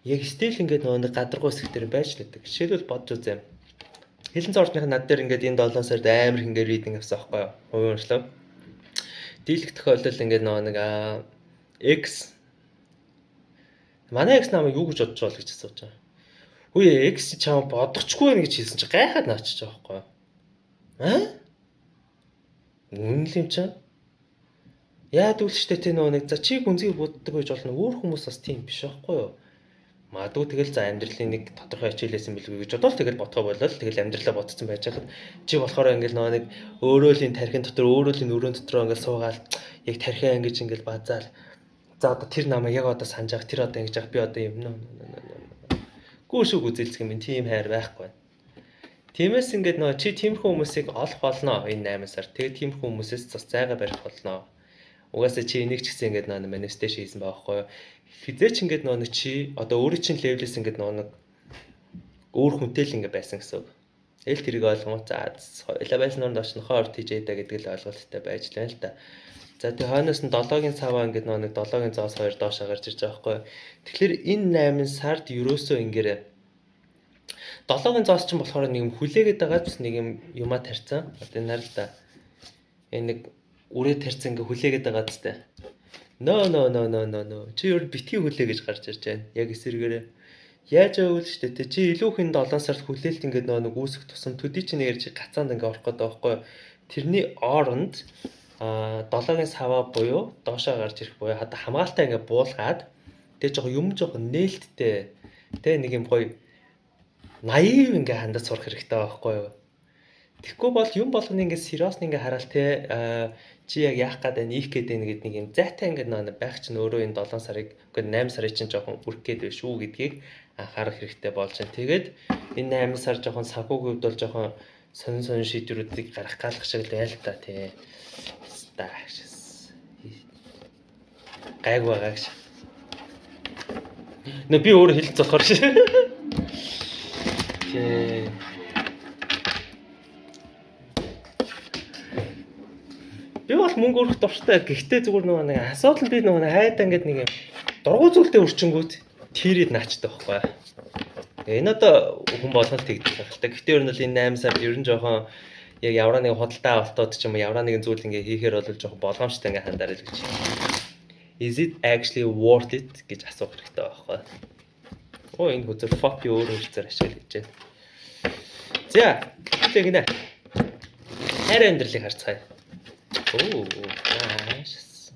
A: Яг стил ингээд нэг гадаргуу хэсгтэр байж л байдаг. Жишээлбэл бодж үзье. Хилэн цордныхын над дээр ингээд энэ 7 сард амар хингээ reading авсан байхгүй юу? Хувийн уншлаа. Дийлэх тохиолдолд ингээд нэг X манай X намайг юу гэж бодож байгаа гэж асууж байгаа. Хөөе X чам бодохгүй байх гэж хэлсэн чи гайхаад наачиж байгаа байхгүй юу? Үнэн л юм чинь. Яа дүүлжтэй те нэг за чи гүнзгий буддаг байж болно өөр хүмүүс бас тийм биш байхгүй юу? Магадгүй тэгэл за амьдралын нэг тодорхой хичээлээсэн билгүй гэж бодвол тэгэл бодгоо болол тэгэл амьдралаа бодсон байж хахад чи болохоор ингээл нөгөө нэг өөрөө л энэ тархин дотор өөрөө л энэ өрөөнд дотор ингээл суугаал яг тархиа ингэж ингээл базаал за одоо тэр намайг яг одоо санаж байгаа тэр одоо ингэж яах би одоо юм нөө гүүшүүг үзэлцэх юм тийм хайр байхгүй. Тиймээс ингээд нөгөө чи тиймэрхүү хүмүүсийг олох болно энэ 8 сар. Тэгээд тиймэрхүү хүмүүсээс цус зайгаа барих болно. Угаасаа чи энийг ч гэсэн ингээд нөгөө манифесташн хийсэн байгаа байхгүй юу? Хизээч ингээд нөгөө чи одоо өөрийн чинь левелээс ингээд нөгөө өөр хүнтэй л ингээд байсан гэсэн үг. Эл тэрийг ойлгомо за хоёлаа байснаар доош нохоо орт хийжээ даа гэдэг л ойлголттой байж л байна л та. За тэг хойноос нь 7-гийн цаваа ингээд нөгөө 7-гийн цаваас 2 доошоо гарч ирж байгаа байхгүй юу? Тэгэхээр энэ 8 сард ерөөсөө ингээрээ 7-гийн зоос чинь болохоор нэг юм хүлээгээд байгаа бас нэг юма тарьсан. Одоо энэ нар л да. Энэ нэг үрээ тарьсан ингээ хүлээгээд байгаа зү. No. Чи юу битгий хүлээ гэж гарч ирж байна. Яг эсэргээрээ. Яаж байвал штэ тэ чи илүү хэн 7 сард хүлээлт ингээ нэг үүсэх тусам төдий чи нэг ярьж гацаанд ингээ орох гэдэг байхгүй. Тэрний оронд 7-гийн саваа буюу доошоо гарч ирэх буюу хада хамгаалалтаа ингээ буулгаад тэгээ жоохон нээлттэй тэ нэг юм гоё наив ингээ хандаж сурах хэрэгтэй байхгүй юу. Тэгэхгүй бол юм болгоны ингээ сериус ингээ хараал те чи яг яах гээд байна, ийх гээд байна гэдэг нэг юм зайтай ингээ нэг байх чинь өөрөө энэ 7 сарыг үгүй 8 сарын чинь жоохон үрэх гээд байна шүү гэдгийг анхаарах хэрэгтэй болж байна. Тэгээд энэ 8 сар жоохон санхүүгийн хувьд бол жоохон сонин шийдвэрүүдийг гаргах гаалах шиг л байл та тий. Гайг байгаа гэж. Би өөрөө хэлж болохоор шээ. Тий. Би бол мөнгө өрөх дуртай. Гэхдээ зүгээр нөгөө нэг асуудал би нөгөө хайдаа ингээд нэг юм дургуй зүйлтэй өрчингүүт тийрэд наачтай байхгүй. Энэ одоо хүн болгонд тэгдэг байх л та. Гэхдээ ер нь л энэ 8 сард ер нь жоохон яг явраа нэг худалдаа авалтууд ч юм уу явраа нэгэн зүйл ингээ хийхээр бол жоохон болгоомжтой ингээ хандаарай л гэж. Is it actually worth it гэж асуух хэрэгтэй байхгүй. Энэ хүзэр fuck you өөрөө хэлцээр ашиглаж гэж байна. За, тэгнэ. Хайр амьдралыг харцгаая. Nice.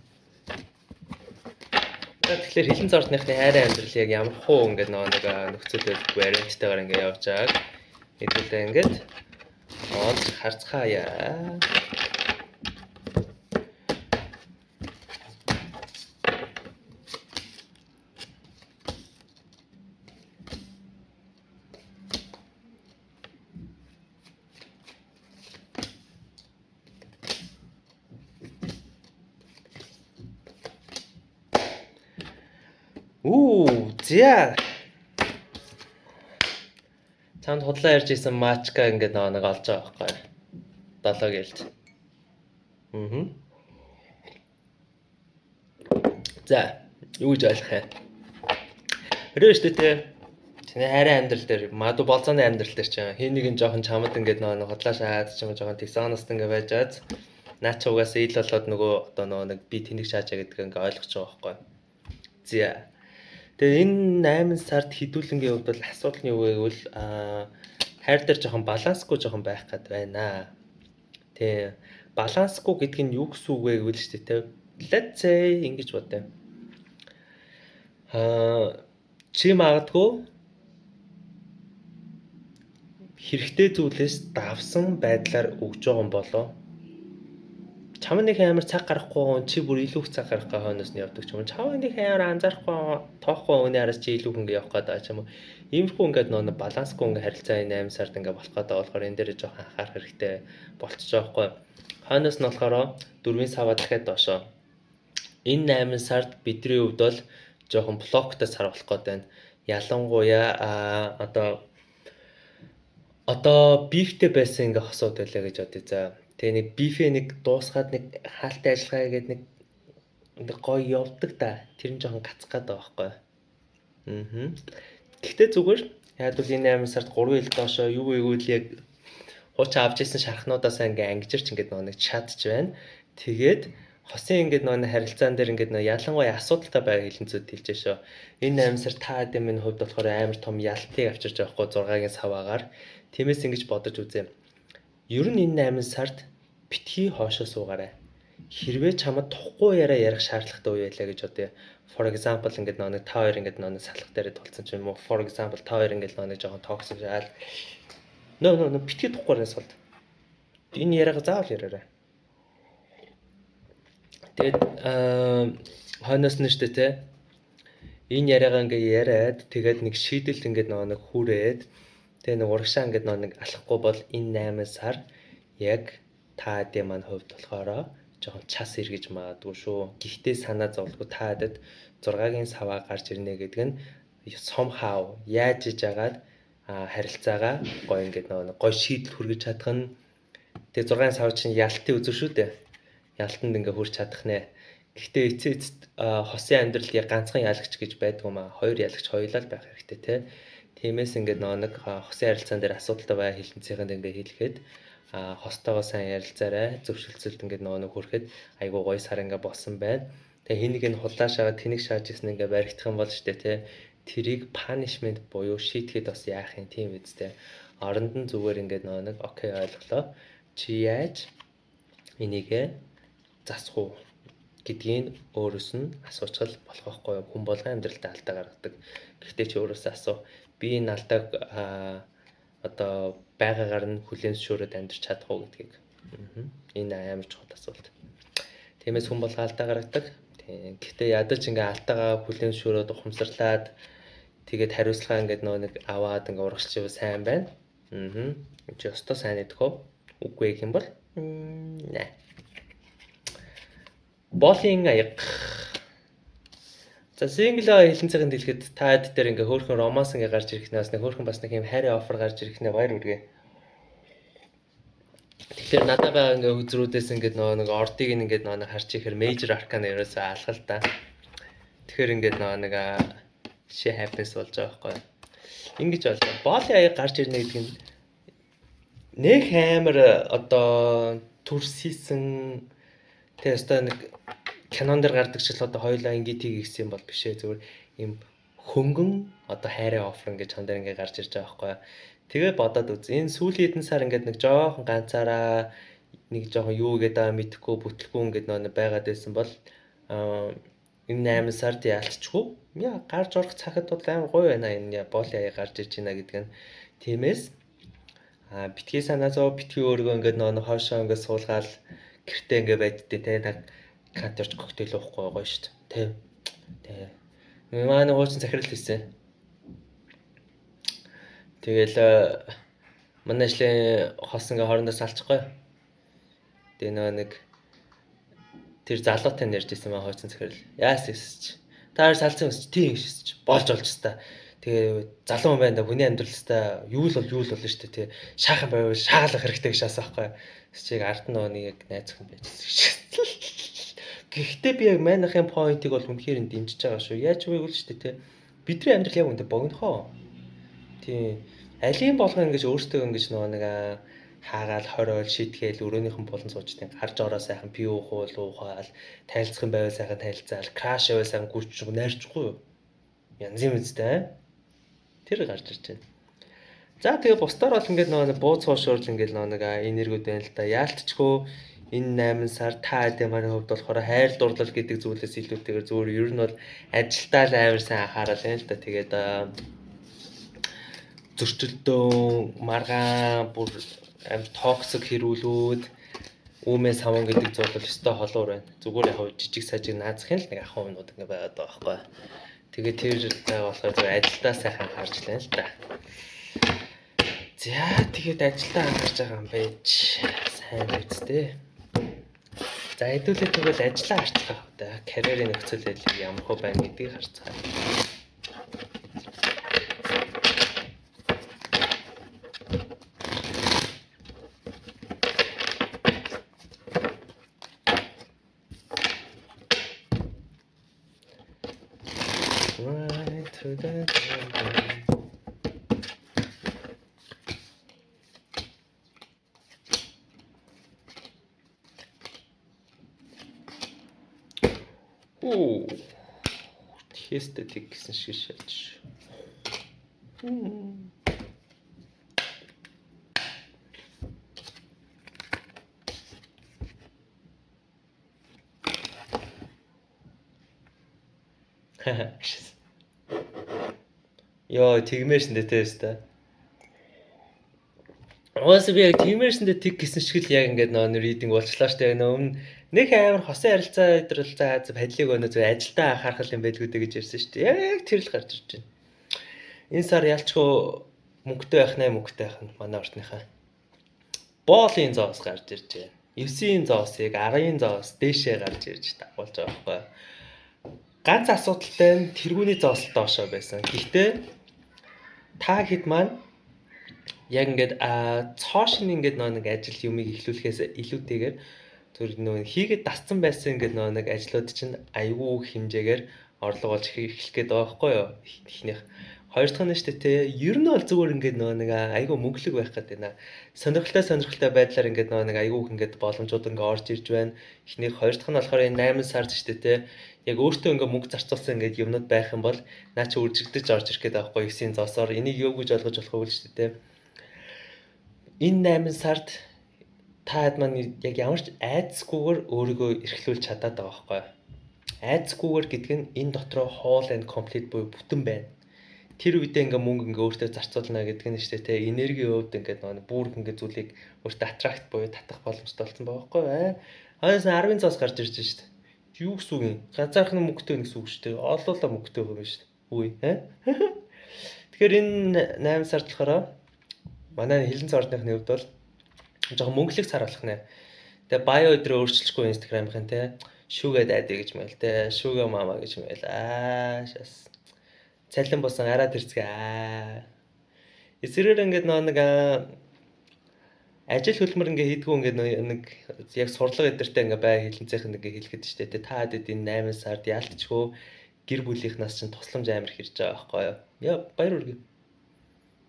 A: Тэгэхээр хилэн зортныхны хайр амьдрал яг ямар хуу ингээд нэг нөхцөл варианттайгаар ингээд явж байгааг хэдүүлээ ингээд олж харцгаая. За. Чамд худлаа ярьж исэн матчка ингээд нэг олж байгаа байхгүй. 7 гэлж. За, юу гэж ойлгох юм? Өрөө штэ тэ. Чиний хайрын амьдрал дээр, мадуу болцооны амьдрал дээр чинь хин нэгэн жоохон чамд ингээд нэг худлаа шаад ч юм уу жоохон тексоност ингээд байж аац. Наа ч угаасаа ил болоод нөгөө одоо нэг би тэнэг шаажаа гэдгийг ингээд ойлгож байгаа байхгүй. За. Тэгээ энэ 8 сард хідүүлэнгийн хувьд бол асуудал нь юу гэвэл хайр дээр жоохон балансгүй жоохон байх гээд байна. Тэ балансгүй гэдэг нь юу гэсэн үг вэ гэвэл шүү дээ. Let's say ингэж бодъё. Чи магадгүй хэрэгтэй зүйлээс давсан байдлаар өгж байгаа юм болоо. Чам нэг амар цаг гарахгүй чи бүр илүү их цаг гарах хойноос нь явдаг ч юм уу. Чам нэг амар анзаарахгүй тоохгүй өнөө араас чи илүү хөнгө явах гээд байгаа ч юм уу. Иймэрхүү ингээд нөө балансгүй ингээд харилцаа энэ 8 сард ингээд болох гээд байгаа болохоор энэ дээр жоохон анхаарах хэрэгтэй болчихж байгаа байхгүй. Хойноос нь болохоор 4-ийн саваа дахиад доошоо. Энэ 8 сард бидний хувьд бол жоохон блоктой сар болох гээд байна. Ялангуяа одоо бифтэй байсан ингээд хосууд байлаа гэж бодъё за. Тэгээ нэг бифээ нэг дуусгаад нэг хаалттай ажиллагаа гэдэг нэг гоё явдаг да. Тэр нь жоохон гацх гээд байгаа байхгүй. Гэхдээ зүгээр яг л энэ 8 сард 3 хил доошоо юу гэвэл яг хуучин авч ирсэн шархнуудаас ингээ ангижирч ингээ нэг чадж байна. Тэгээд хосын ингээ нэг харилцаан дээр ингээ ялангуяа асуудалтай байгааг хэлэнцүүд хэлж шөө. Энэ 8 сар та хэдийн минь хувьд болохоор амар том ялтыг авчирч байгаа хгүй 6-гийн саваагаар. Тиймээс ингэж бодож үзье. Ер нь энэ 8 сард битгий хоошоо суугаарай. хэрвээ чамд тухгүй яриа ярих шаардлагатай үе байлаа гэж одоо for example ингээд нэг та хоёр ингээд нэг салах дээр тулцсан ч юм уу for example та хоёр ингээд нэг жоохон токсик жаал нөө битгий тухгүй яриас болд. Энэ яриага заавал яриарай. Тэгээд хойноос нь штэ те энэ яриагаа ингээд яриад тэгээд нэг шийдэлт ингээд нэг хүрээд тэгээд нэг урагшаа ингээд нэг алахгүй бол энэ 8 сар яг та хэдийн маань хувьд болохоор жоохон час эргэж магадгүй шүү. Гэхдээ санаа зовлгүй та хэдэд 6-гийн саваа гарч ирнэ гэдэг нь somehow яаж иж агаад харилцаагаа гоё ингээд нэг гоё шийдэл хүргэж чадах нь тэгээд 6-гийн сав чинь ялтын үзүү шүү дээ. Ялтанд ингээ хүрч чадах нэ. Гэхдээ эцэст хосын амьдрал яг ганцхан ялагч гэж байдгүй маа. Хоёр ялагч хоёулаа л байх хэрэгтэй те. Тиймээс ингээ нэг хосын харилцаан дээр асуудалтай бай хилэнцээхэнд ингээ хэлэхэд хостойгоо сайн ярилцаарай. Зөвшөлтсөлд ингээ нэг хүрэхэд айгуу гоё сар ингээ болсон байна. Тэгээ хэнийг нь хулаашаагаад тэнийг шааж исэн ингээ баригдах юм бол штэ те. Тэрийг punishment буюу шийтгэхэд бас яах юм тийм үстэй. Оронд нь зүгээр ингээ нэг окей ойлголоо. Чи яаж энийгээ засах уу гэдгийг өөрөөс нь асуучгал болох байхгүй юу? Хүн болгон амьдралдаа алдаа гаргадаг. Гэхдээ чи өөрөөсөө асуу. Би энэ алдааг одоо байгаагаар нь хүлээн зөвшөөрөд амьдрч чадах уу гэдгийг. Энэ амар чухал асуулт. Тиймээс хүн болгон алдаа гаргадаг. Гэхдээ ядаж ингээ алдаагаа хүлээн зөвшөөрөд ухамсарлаад тэгээд хариуцлага ингээд нэг аваад ингээ урагшч сайн байна. Чи өстой сайн идэх үгүй гэх юм бол нэ. Болын аяг. За single хилэнцэгийн дэлгэхэд та хэд дээр ингээ хөөрхөн романс ингээ гарч ирэхнээс нэг хөөрхөн бас нэг юм хайрын офер гарч ирэхнээ баяр үргээ. Тэгэхээр надад байгаа ингээ үзрүүдээс ингээ нэг ордыг ингээ нэг харж ихээр major arcana ерөөсөө алгал та. Тэгэхээр ингээ нэг shit happens болж байгаа байхгүй. Ингэж болоо. Болын аяг гарч ирнэ гэдэг нь нэг амар одоо төрсийсэн тэгээ өстой нэг кинон дээр гардаг ч л одоо хоёулаа ингээ тийг гисэн юм бол бишээ зүгээр юм хөнгөн одоо хайрын офер ингээ чан дээр ингээ гарч ирж байгаа байхгүй. Тэгээ бодоод үз. Энэ сүүлийн хэдэн сар ингээд нэг жоохон ганцаараа нэг жоохон юу гэдэг мэдэхгүй бүтлгүй ингээд нэг байгаад байсан бол энэ 8 сард ялцчихгүй. Яа гарч орох цахад бол амар гоё байна энэ болын аяа гарч иж байна гэдэг нь. Тиймээс битгий санаа зов битгий өөргөө ингээд нэг хоошоо ингээд суулгаал гэртээ ингээд байддээ те нэг катерч коктейл уухгүй гоё шүү дээ. Тэ. Манай хуучин захирал хийсэн. Тэгэл манай ажлын хос ингээ хоорондоо салчихгүй. Тэгээ нэг тэр залуутай нэрж исэн маа хуучин захирал. Яас эсч. Та хоёр салцсан өсч тийм шисч. Болж та. Тэгээ залуу хүн байна да хүний амьдралстай юу л бол шүү дээ тий. Шаахан байвал шаагалах хэрэгтэй гэж асаахгүй. Чиг ард нь нэг найз хүн байжсэн. Гэхдээ би яг манайхын поинтыг бол үнэхээр энэ дэмжиж байгаа шүү. Яаж вэ гэвэл шүү дээ тий. Бидний амьдрал яг үүндээ богинохоо. Тий. Алийн болгоо ингэж өөртөө ингэж нэг хаагаал хориол шийтгэл өрөөнийхэн болон суучдын гарч ороо сайхан пи уухаал тайлцах юм байвал сайхан тайлцаал краш байвал сайхан гүйчих найрчихгүй юу? Янзын үстэй. Тэр гарч ирж байна. За тэгээ бусдаар бол ингээд нэг бууз хоошуурл ингээд нэг энергиуд байна л да. Яалтчгүй энэ 8 сар та хэдийн маань хувьд болохоор хайр дурлал гэдэг зүйлээс илүүтэйгээр зүгээр ер нь бол ажилдаа л амар сайн анхаарал байна л да. Тэгээд зөрчилдөөн, маргаан, бүр амар токсик хэрүүлүүд, үүмээ саван гэдэг зүйл бол өстой холуур байна. Зүгээр яг жижиг сажиг наазах юм л нэг ахын юмнууд ингэ байгаад байгаа байхгүй. Тэгээ тэр байгаа болохоор зүгээр ажилдаа сайхан анхаарч байна л да. За тэгээд ажилдаа анхаарч байгаа юм байж сайн үсттэй. За хэдүүлээ тэгвэл ажиллаа харцгаа да. Карьерийн нөхцөл байдал ямар хөө байна гэдгийг харцгаа. Эстетик гэсэн шиг шалж. Йоо, тэгмээрсэн дээ тест. Уус би яг тиймэрсэндээ тэг гэсэн шиг л яг ингээд нөө ридинг болчлаа штэ. Өмнө нэг амар хосын харилцаа өдрөлцөө хадлыг өнөө зөв ажилдаа анхаарах юм байлгүй дээ гэж ярьсан штэ. Яг тэр л гарч ирж байна. Энэ сар ялчгүй мөнгөтэй байх нэ мөнгөтэй байх нь манай ордныхаа. Боолын зоос гарч ирж байна. 9-ийн зоосыг 10-ийн зоос дээшээ гарч ирж дагуулж байгаа байхгүй. Ганц асуудалтай нь тэргүүний зоос доошоо байсан. Гэхдээ та хэд маань яг ингээд цоошин ингээд нэг ажил юмыг эхлүүлэхээс илүүтэйгээр зөв нөө хийгээд дасцсан байсан ингээд нэг ажлууд чинь аюул хэмжээгээр орлого олж эхлэх гээд байгаа байхгүй юу? Ихнийх. Хоёр дахь нь шүү дээ те. Ер нь бол зүгээр ингээд нэг аюул мөнгөлөг байх гэдэг байна. Сонирхолтой байдлаар ингээд нэг аюул ингээд боломжууд ингээд орж ирж байна. Ихнийх хоёр дахь нь болохоор энэ 8 сард шүү дээ те. Яг өөртөө ингээд мөнгө зарцуулсан ингээд юмнууд байх юм бол наа чи үржигдэж орж ирэх гээд байгаа байхгүй юу? 9-ийн зоосоор энийг юу гэж ойлгож болох вэ шүү дээ те. Энэ 8 сард таад маань яг ямар ч айцгүйгээр өөрийгөө эрхлүүлж чадаад байгаа байхгүй юу? Айцгүйгээр гэдэг нь энэ дотроо whole and complete буюу бүтэн байна. Тэр үедээ ингээ мөнгө ингээ өөртөө зарцуулна гэдэг нь шүү дээ те. Энергийн хувьд ингээ нэг бүр ингээ зүйлийг өөртөө attract буюу татах боломжтой болсон байгаа байхгүй юу? Хойноос 10-ын цаас гарч ирж шүү дээ. Юу гэсэн үг юм? Ганцаархан мөнгөтэй гэсэн үг шүү дээ. Олоолаа мөнгөтэй юм шүү дээ. Үгүй Тэгэхээр энэ 8 сард болохоор манай хилэн цордныхны хувьд бол жоохон мөнгөлөг сар болох нэ. Тэгээ баяа өдрөө өөрчилчихгүй Instagram-ын те. Шүүгээ дайдэ гэж мэл те. Шүүгээ мама гэж мэл. Шас. Цалин босон араа тэрцгээ. Эсрээр ингээд нэг ажил хөдөлмөр ингээ хийдгүү ингээ нэг яг сурлага эдэртэй ингээ бай хилэнцийнх ингээ хэлэхэд штэ те. Та хэд энэ 8 сард яалтчгүй гэр бүлийнхнаас чинь тусламж амар хэрж байгаа байхгүй юу? Яа баяр үргэ.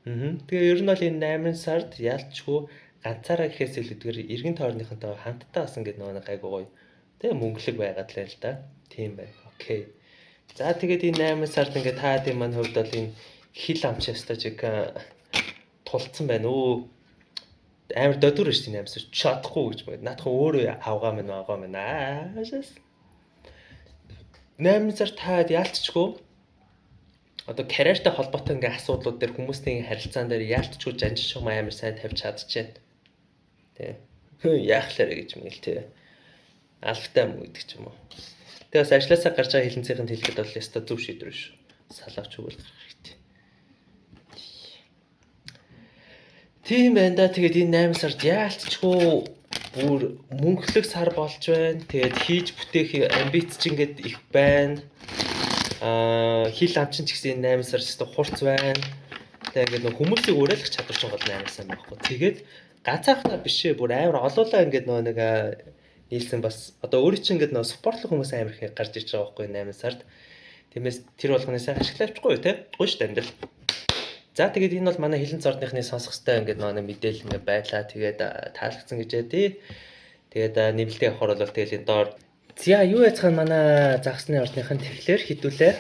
A: Тэгээ ер нь бол энэ 8 сард яалтчгүй ганцаараа гэхээс илүүтэйгээр эргэн тойрныхонтой хамтдаа бас ингээд нэг гайгүй гоё. Тэгээ мөнгөлөг байгаад л л да. Тийм байна. Окей. За тэгээд энэ 8 сард ингээд та тийм маань хувьд бол энэ хил амч стажиг тулцсан байна өө. Амар додуур шүү дээ 8 сар. Чадахгүй гэж байна. Наадах өөрөө авгаа минь. Шас. 8 сар таад яалтчгүй одоо карьертай холбоотой ингээ асуудлууд дээр хүмүүсийн харилцаан дээр яалтчгүй жанжиж шугам амар сайн тавьж чадчихээн. Тэ. Яахлаарэ гэж мэл тэ. Алфтай юм гэдэг ч юм уу. Тэгээ бас ажилласаа гарч байгаа хилэнцийнхэнд хэлэхэд бол яста зөв шийдвэр шүү. Салавч өгөл гарах хэрэгтэй. Тийм байна да. Тэгээд энэ 8 сард яалтчгүй бүр мөнгөлөг сар болж байна. Тэгээд хийж бүтээх амбиц ч ингээд их байна. Хил амчин ч гэсэн 8 сар ч гэсэн хурц байна. Тэгээд ингээд хүмүүсийг уриалгах чадвар ч бол 8 сар байхгүй. Тэгээд ганцаархнаа бишээ бүр амар олоолаа ингээд нэг нийлсэн бас одоо өөрөө чинь ингээд спортлог хүмүүс амар их гарч ирж байгаа байхгүй 8 сард. Тиймээс тэр болгоны сайн ашиглавчихгүй те. Гуйш дамжил. За тэгээд энэ бол манай хилэн цордныхны сонсох хэвээр ингээд нэг мэдээлэл ингээд байлаа. Тэгээд таалагдсан гэж ядээ. Тэгээд нэмэлтээ авахар бол тэгэл энэ доор за юу яцхан манай загсны ордныхын тэгэхээр хідүүлээ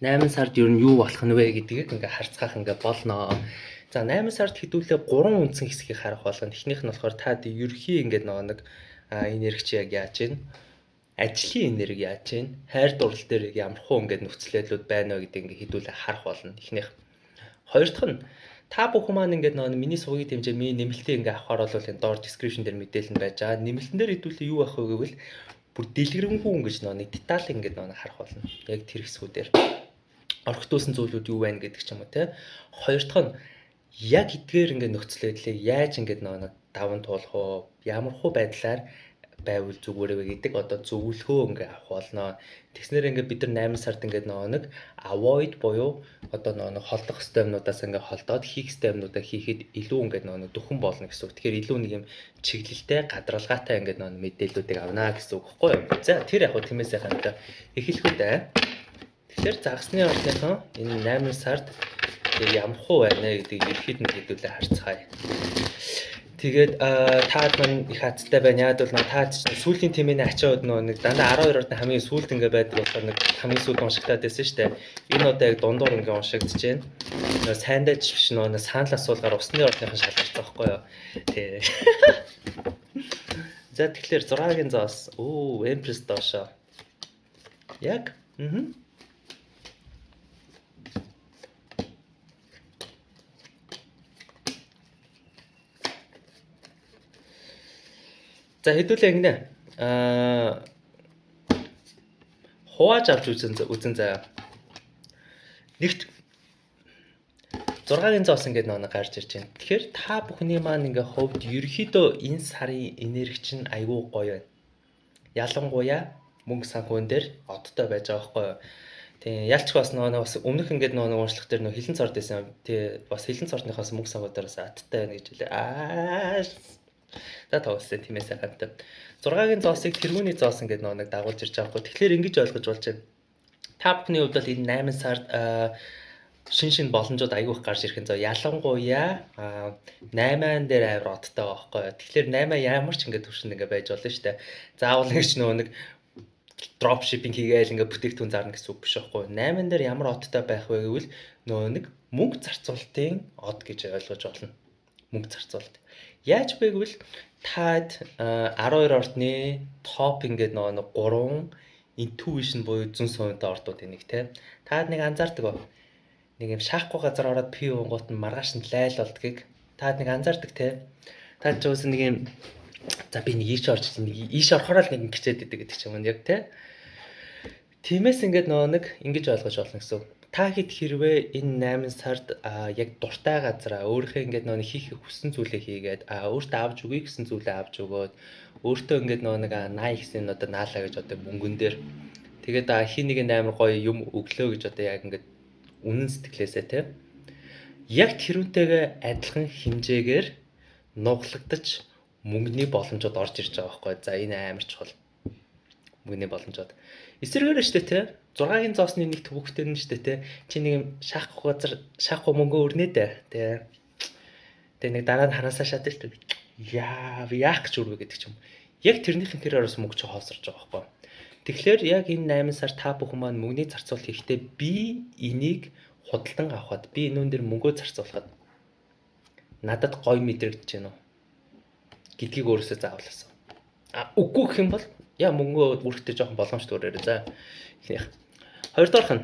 A: 8 сард ер нь юу болох нь вэ гэдгийг ингээ харцгаах ингээ болно. За 8 сард хідүүлээ 3 үндсэн хэсгийг харах болгоно. Эхнийх нь болохоор та ерхий ингээ нэг энерги чи яг яаж ийн ажлын энерги яаж ийн хайр дурлал дээр ямар хуу ингээ нөхцөлөдлүүд байна вэ гэдэг ингээ хідүүлээ харах болно. Эхнийх. Хоёр дахь нь та бүхэн маань ингээ миний сувгийн хэмжээ миний нэмэлтээ ингээ авахар бол энэ доор description дээр мэдээлэл нь байж байгаа. Нэмэлтэн дээр хідүүлээ юу авах вэ гэвэл бүр дэлгэрэнгүй ингэж нэг деталь ингээ харах болно. Яг тэр хэсгүүдээр орхитуулсан зүйлүүд юу байна гэдэг ч юм уу те. Хоёр дахь нь яг эдгээр ингээ нөхцөл байдлыг яаж ингээ нэг даван туулах уу, ямар хуу байдлаар байвал зүгээр вэ гэдэг одоо зөвлөгөө ингээ авах болно. Тэгснээр ингээ бид нар 8 сард ингээ нэг avoid буюу одоо нэг холдох ёстой юмнуудаас ингээ холдоод хийх ёстой юмнуудаа хийхэд илүү ингээ нэг дөхөн болно гэсэн үг. Тэгэхээр илүү нэг юм чиглэлтэй, гадралгаатай ингээ нэг мэдээллүүдийг авнаа гэсэн үг байхгүй юу? За тэр яг тиймээсээ ханта эхлэхэд тэгэхээр загсны ордынхан энэ 8 сард ямар хуу байна гэдгийг ерхэд нь хэдүүлээ харцгаая. Тэгээд таад маань их хацтай байна. Яг бол таад чинь сүүлийн тэмээний ачаад нэг дандаа 12 ордын хамгийн сүүлд ингээ байдаг болохоор нэг хамгийн сүүлд уншигтаад байсан шүү дээ. Энэ одоо яг дундуур ингээ уншигдэж байна. Сайндаж биш нэг санал асуулгаар усны ордынхан шалгарсан байхгүй юу. Тий. За тэгэхээр 6-гийн зоос. Эмпресс доошоо. Яг Мгм. За хэдүүлээ ингэнэ. Хувааж авч үзэн заяа. Нэгт 6-гийн зоос ингээд нэг гарч ирж байна. Тэгэхээр та бүхний маань ингээ ховд ерөөхдөө энэ сарын энерги чинь айгүй гоё байна. Ялангуяа мөнгө санхүүн дээр одтой байж байгаа байхгүй юу? Тийм ялч бас бас өмнөх ингээд уншлах дээр хилэн цорд байсан. Тий бас хилэн цордныхоос мөнгө санхүүдээс аттай байна гэж хэлээ. За тавсан тиймээ сайхантай. 6-гийн зоосыг тэргүүний зоос ингээд нэг дагуулж ирж байгаа байхгүй. Тэгэхээр ингэж ойлгож болж байна. Та бүхний хувьд бол энэ 8 сард шин боломжууд айгүйх гарч ирэх нь зөө. Ялангуяа 8-ан дээр авир одтой байхгүй. Тэгэхээр 8 ямар ч ингээд төвшөнд ингээд байж болно шүү дээ. Заавал ингэж нэг дроп шиппинг хийгээл ингээд бүтээгдэхүүн зарна гэсэн үг биш байхгүй. 8-ан дээр ямар одтой байх вэ гэвэл нэг мөнгө зарцуулалтын од гэж ойлгож болно. Мөнгө зарцуулалт. Яаж вэ гэвэл таад 12 ордны топ ингээд нэг 3 intuition буюу зүн суунтай ордууд энийг те. Таад нэг анзаардаг ба. Нэг юм шахахгүй газар ороод пи унгууд нь маргааш нь лайл болдгийг таад нэг анзаардаг те. Таад ч уусан нэг юм за би нэг ийш орж нэг ийш орохоор л нэг гिचээд идэг гэдэг ч юм яг те. Тиймээс ингээд нэг ингэж ойлгож болно гэсэн. Та хэд хэрвээ энэ 8 сард яг дуртай газараа өөрийнхөө ингээд нэг хийх хүссэн зүйлээ хийгээд өөртөө авч өгье гэсэн зүйлээ авч өгөөд өөртөө ингээд нэг наа гэсэн одоо наалаа гэж одоо мөнгөн дээр тэгээд хин нэг амар гоё юм өглөө гэж одоо яг ингээд үнэн сэтгэлээсээ те яг тэрүүнтэйгээ адилхан хэмжээгээр нуглагдаж мөнгөний боломжууд орж ирж байгаа байхгүй. За энэ амар чухал. Мөнгөний боломжууд. Эсвэргээр штэ те 6-гийн зоосны нэг төвөгтэй нь штэ те чи нэг юм шахахгүй газар шахахгүй мөнгө өрнэ дээ те. Тэгээ нэг дараа нь хараасаа шатаж штэ. Яах гэж үрвэ гэдэг ч юм. Яг тэрнийхэн тэрээрээс мөнгө чи хоосорж байгаа байхгүй. Тэгэхээр яг энэ 8 сар та бүхэн маань мөнгөний зарцуул хийхдээ би энийг худалдан авахад би энүүн дээр мөнгөө зарцуулахад надад гоё мэдрэгдэж байна уу гэдгийг өөрөөсөө заавалсан. Үгүй гэх юм бол яа мөнгөө үргэлжлэж жоохон боломжтой өрөөрэй за. Хоёрдоорх нь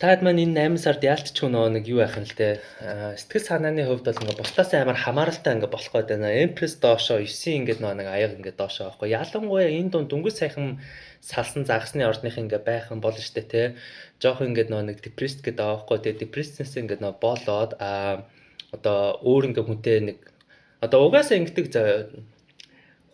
A: таад маань энэ 8 сард яалтчгүй нэг юу яах юм л те. Сэтгэл санааны хувьд бол ингээ бусдаас амар хамааралтай ингээ болох гээд байна. Эмпресс доошоо 9 ингээ нэг аяг ингээ доошоо байхгүй. Ялангуяа энэ дунд дөнгөж сайхан салсан загасны ордных ингээ байх юм болно штэ те. Жоох ингээ нэг депресс гэдэг аахгүй. Тэгээ депресснээс ингээ болоод одоо өөр ингээ хүнтэй нэг одоо угаасаа ингэдэг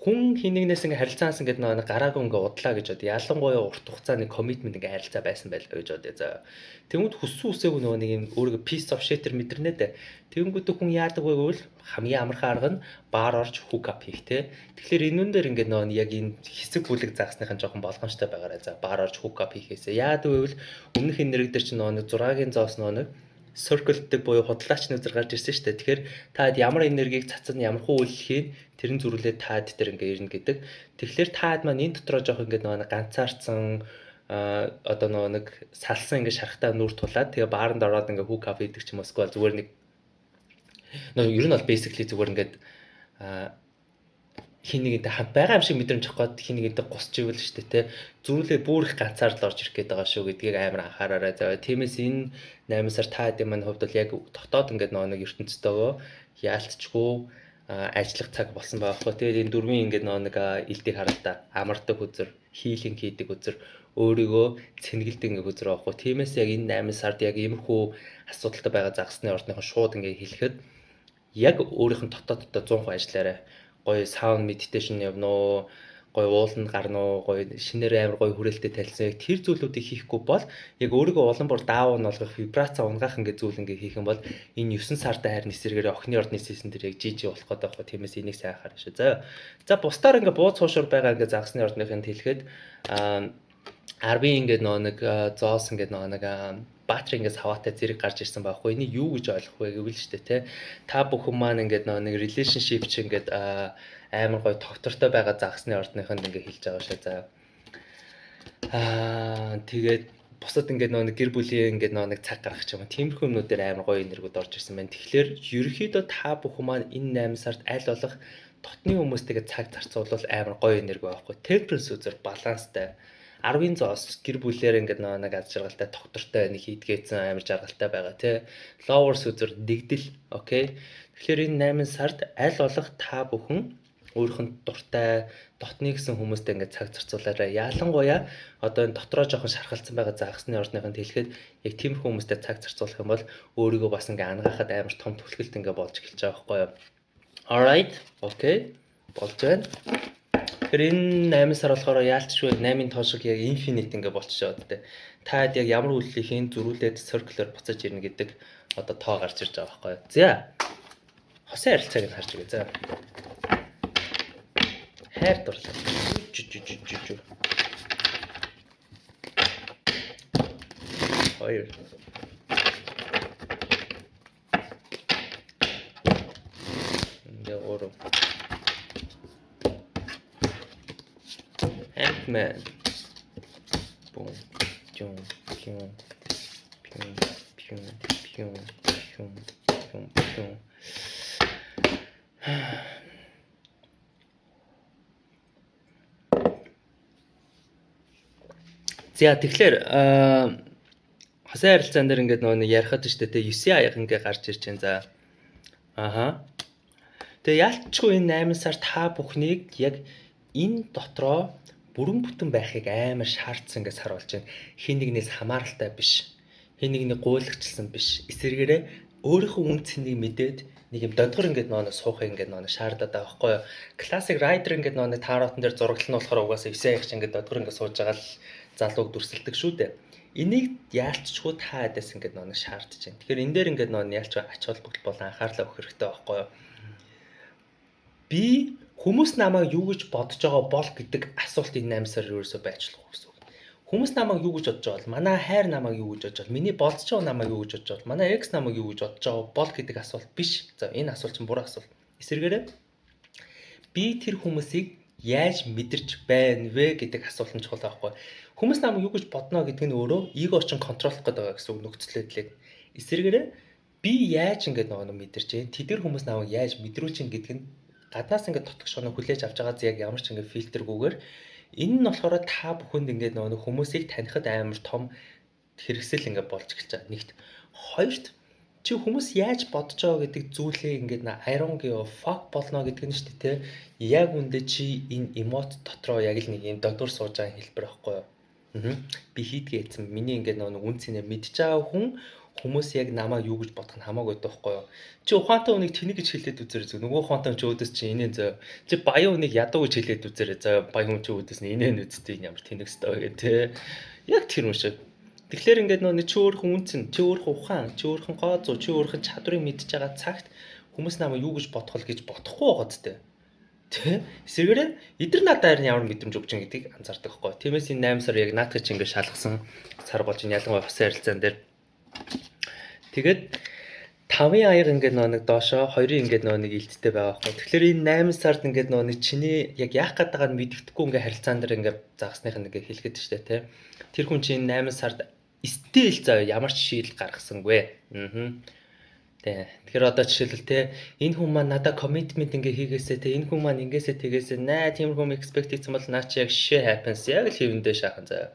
A: хүн хинэгнээс ингээ харилцаанаас ингээ нэг гараагүй ингээ удлаа гэж бод. Ялангуяа урт хугацааны коммитмент ингээ харилцаа байсан байлаа гэж бод. За тэгмэд хүссэн үсээгүй нэг юм өөрийгөө piece of shit мэдэрнэ дээ. Тэгэнгүүт хүн яадаг вэ гэвэл хамгийн амархан арга нь баар орж hook up хийх те. Тэгэхээр энүүн дээр ингээ яг энэ хэсэг бүлэг загсныхан жоохон болгоомжтой байгаарай. За баар орж hook up хийхээсээ яадаг вэ гэвэл өмнөх энерги дээр чинь 6-гийн зоос circle-тэй буюу худлаач нүзэр гарч ирсэн шүү дээ. Тэгэхээр таад ямар энергийг цацсан ямар хуу үйллэхийг тэрэн зүрхлээ таад дээр ингээ ирнэ гэдэг. Тэгэхээр таад маань энэ дотроо жоох ингээ нэг ганцаарцсан одоо нэг салсан ингээ шарахтаа нүр тулаад тэгээ бааранд ороод ингээ hook up хийдэг ч юм уу эсвэл зүгээр нэг ер нь бол basically зүгээр ингээд хин нэгэнтэй хамт байгаа юм шиг мэдрэмж авах гээд хин нэгэнтэй гусч ивэл шүү дээ те зүрхлээ бүр их ганцаар л орж ирэх гээд байгаа шүү гэдгийг амар анхаараарай. За тиймээс энэ 8 сар та хэдийн маань хувьд бол яг дотоод ингээд нэг ертөнцтэйгөө яалтчгүй ажиллах цаг болсон байгаа байхгүй. Тэгээд энэ дөрвийн ингээд нэг элдийг харалта амардаг үзэр, хийлинг хийдэг үзэр, өөрийгөө цэнгэлдэг ингээд үзэр байхгүй. Тиймээс яг энэ 8 сард яг иймэрхүү асуудалтай байгаа загсны ордныхон шууд ингээд хэлэхэд яг өөрийнх нь дотоод 100% ажиллаарай. Гоё саунд медитейшн явна уу, гоё ууланд гарна уу, гоё шинээр амар гоё хүрээлттэй талсан тэр зүйлүүдийг хийхгүй бол яг өөрийгөө улам бүр даав нь болгох вибрац унгаах ингээд зүйл ингээд хийх юм бол энэ 9 сарда харин эсрэгээр охины ордны сизон дээр яг жижиг болох гэдэг байхгүй. Тиймээс энийг сайн анхаарах шүү. За бусдаар ингээд бууз хуушур байгаа ингээд загсны ордныхын хэлэхэд арбийн ингээд нэг зоос ингээд нэг баатар ингээс хаваатай зэрэг гарч ирсэн байхгүй. Энийг юу гэж ойлгох вэ гэвэл шүү дээ те. Та бүхэн маань ингээд нэг relationship чи ингээд амар гоё тогтвортой байгаа загсны ордныханд ингээд хэлж байгаа шээ. За тэгээд бусад ингээд нэг гэр бүлийн ингээд нэг цаг гаргах ч юм уу. Тиймэрхүү юмнуудаар амар гоё энергиуд орж ирсэн байна. Тэгэхээр ерөөхдөө та бүхэн маань энэ 8 сард аль болох дотны хүмүүстэйгээ цаг зарцуулбал амар гоё энерги байхгүй. Temperance үзэр баланстай 10-ын зоос гэр бүлээр ингээд нэг аз жаргалтай доктортой нэг хийдгээсэн амар жаргалтай байгаа тий. Lovers үзэр дэгдэл. Окей. Тэгэхээр энэ 8 сард аль болох та бүхэн өөрийнх нь дуртай дотны гэсэн хүмүүстэй ингээд цаг зарцуулаарай. Ялангуяа одоо энэ дотроо жоохон шархалцсан байгаа загсны ордныханд хэлэхэд яг тиймэрхүү хүмүүстэй цаг зарцуулах юм бол өөрийгөө бас ингээд ангаахад амар том түлхэлт ингээд болж эхэлж байгаа байхгүй юу? Alright. Окей. Болж байна. Тэгэхээр энэ 8 сар болохоор яалтчгүй 8-ын тоо шиг яг infinite ингээ болчиход тэ. Таад яг ямар үйлчлийг хийн зөрүүлээд circular буцаж ирнэ гэдэг одоо тоо гарч ирж байгаа байхгүй юу. За. Хосын харилцааг нь харж үгээ. За. Хайр дурлал. Хоёр. Ингээ өөрөө Ant-Man. Boom. Jum. Pium. Pium. Pium. Pium. Pium. Pium. Pium. За тэгэхээр хосын харилцаан дээр ингээд нөгөө ярихад шүү дээ 9 аяг ингээ гарч ирж байна. За. Аха. Тэгээ яалтчгүй энэ 8 сар та бүхнийг яг энэ дотроо бүрэн бүтэн байхыг амар шаардсан гэж харуулж байна. Хин нэгнээс хамааралтай биш. Хин нэгнийг гуйлагчлсан биш. Эсвэргээрээ өөрийнхөө үн цэнийг мэдээд нэг юм додгор ингээд нөө суухыг ингээд нөө шаардаад байгаа байхгүй юу? Classic rider ингээд нөө тааротон дээр зураглал нь болохоор угаасаа 9 аяг чинь ингээд додгор ингээд сууж байгаа л залууг дүрсэлдэг шүү дээ. Энийг яалтчгүй та хадаас ингээд нөө шаардж байна. Тэгэхээр энэ дээр ингээд нөө ялч ач холбогдол бол анхаарлаа өгөх хэрэгтэй байхгүй юу? Би хүмүүс намайг юу гэж бодож байгаа бол гэдэг асуулт энэ 8 сар ерөөсөө байцлахгүй гэсэн үг. Хүмүүс намайг юу гэж бодож байгаа бол манай хайр намайг юу гэж бодож байгаа, миний болцож байгаа намайг юу гэж бодож байгаа, манай экс намайг юу гэж бодож байгаа бол гэдэг асуулт биш. За энэ асуулт чинь буруу асуулт. Эсвэргээрээ би тэр хүмүүсийг яаж мэдэрч байна вэ гэдэг асуулт нь чухал байхгүй. Хүмүүс намайг юу гэж бодно гэдэг нь өөрөө эго чинь контролох гэдэг байгаа гэсэн үг нөхцөл байдлыг. Эсвэргээрээ би яаж ингэж нөгөө мэдэрч байна, тэдгэр хүмүүс намайг яаж мэдрүүлж байна гэдэг нь гаднаас ингээд тотгох шоноо хүлээж авч байгаа яг ямар ч ингээд фильтргүйгээр энэ нь болохоор та бүхэнд ингээд нөгөө хүмүүсийг танихад амар том хэрэгсэл ингээд болж эхэлж байгаа. Нэгт. Хоёрт чи хүмүүс яаж бодож байгаа гэдэг зүйлээ ингээд I don't give a fuck болно гэдэг нь шүү дээ, тэ. Яг үндэ чи энэ эмот дотроо яг л нэг юм додор сууж байгаа хэлбэр байхгүй юу? Би хийдгээсэн. Миний ингээд нөгөө үн цэнэ мэдж байгаа хүн хүмүүс яг намайг юу гэж бодох нь хамаагүй байхгүй юу? Чи ухаантай хүнийг тэнэг гэж хэлээд үзэрэй зүг. Нөгөө ухаантай ч өөдөөс чи инээ зөө. Чи баян хүнийг ядуу гэж хэлээд үзэрэй. За баян хүн ч өөдөөс нь инээ нүцтэй ямар тэнэг стой гэх тээ. Яг тэр юм шиг. Тэгэхээр ингээд нөгөө чи өөрхөн үнцэн, чи өөрхөн ухаан, чи өөрхөн гоо зүү, чи өөрхөн чадварыг мэдж байгаа цагт хүмүүс намайг юу гэж бодох вэ гэж бодохгүй байгаа зү. Тэ? Эсвэргээрээ эдгээр надад ямар мэдрэмж өгч байгаа гэдгийг анзаардаг байхгүй. Тиймээс энэ 8 сар яг наадах чи ингээд шалгасан сар болж ялангуяа хосын харилцаан дээр. Тэгээд 5-ын аяг ингээд нэг доошоо 2-ын ингээд нэг илттэй байгаа байхгүй. Тэгэхээр энэ 8 сард ингээд нэг чиний яг яах гээд байгааг нь мэддэхгүй ингээд харилцаан дээр ингээд загсных нь ингээд хэлэхэд штэ тэ. Тэр хүн чинь 8 сард стил заа ямар ч шийдэл гаргасангүй. Тэгэхээр одоо жишээлбэл те энэ хүн маань надад commitment ингээ хийгээсээ те энэ хүн маань ингээсээ тэгээсээ наа тиймэрхүү юм expect хийсэн бол наа чи яг shit happens яг л хэвэндээ шаахан заа.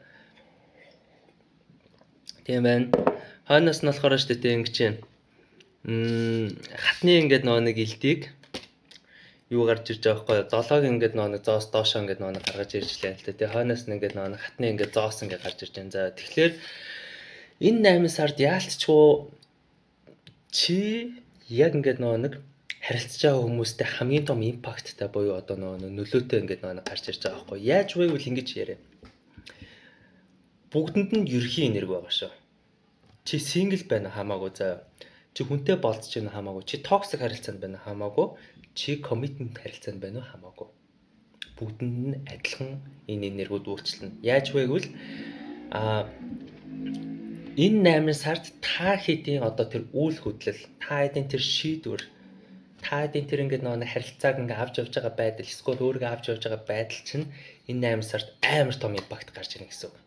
A: Тийм байна. Хойноос нь болохоор штэ те ингэ чинь хатны ингээд нэг илдийг юу гарч ирж байгаа байхгүй зоолог ингээд нэг зоос доошоо ингээд нэг гаргаж ирж лээ л те хойноос нь ингээд нэг хатны ингээд зоос ингээд гарч ирж байна. За тэгэхээр энэ 8 сард яалтчгүй чи яг ингээд нэг харилцаж байгаа хүмүүстэй хамгийн том импакттай буюу одоо нөлөөтэй ингээд гарч ирж байгаа байхгүй. Яаж вэ гэвэл ингэж яриа. Бүгдэнд нь ерхий энерги байгаа шүү. Чи сингл байна хамаагүй заа. Чи хүнтэй болцож байна хамаагүй. Чи токсик харилцаанд байна хамаагүй. Чи commitment харилцаанд байна хамаагүй. Бүгдэнд нь адилхан энэ энергиуд үйлчлэнэ. Яаж вэ гэвэл энэ 8 сард та хэдийн одоо тэр үйл хөдлөл, та хэдийн тэр шийдвэр, та хэдийн тэр ингээд нэг харилцааг ингээд авч явж байгаа байдал, эсвэл өөрийгөө авч явж байгаа байдал чинь энэ 8 сард амар том импакт гарч ирнэ гэсэн үг.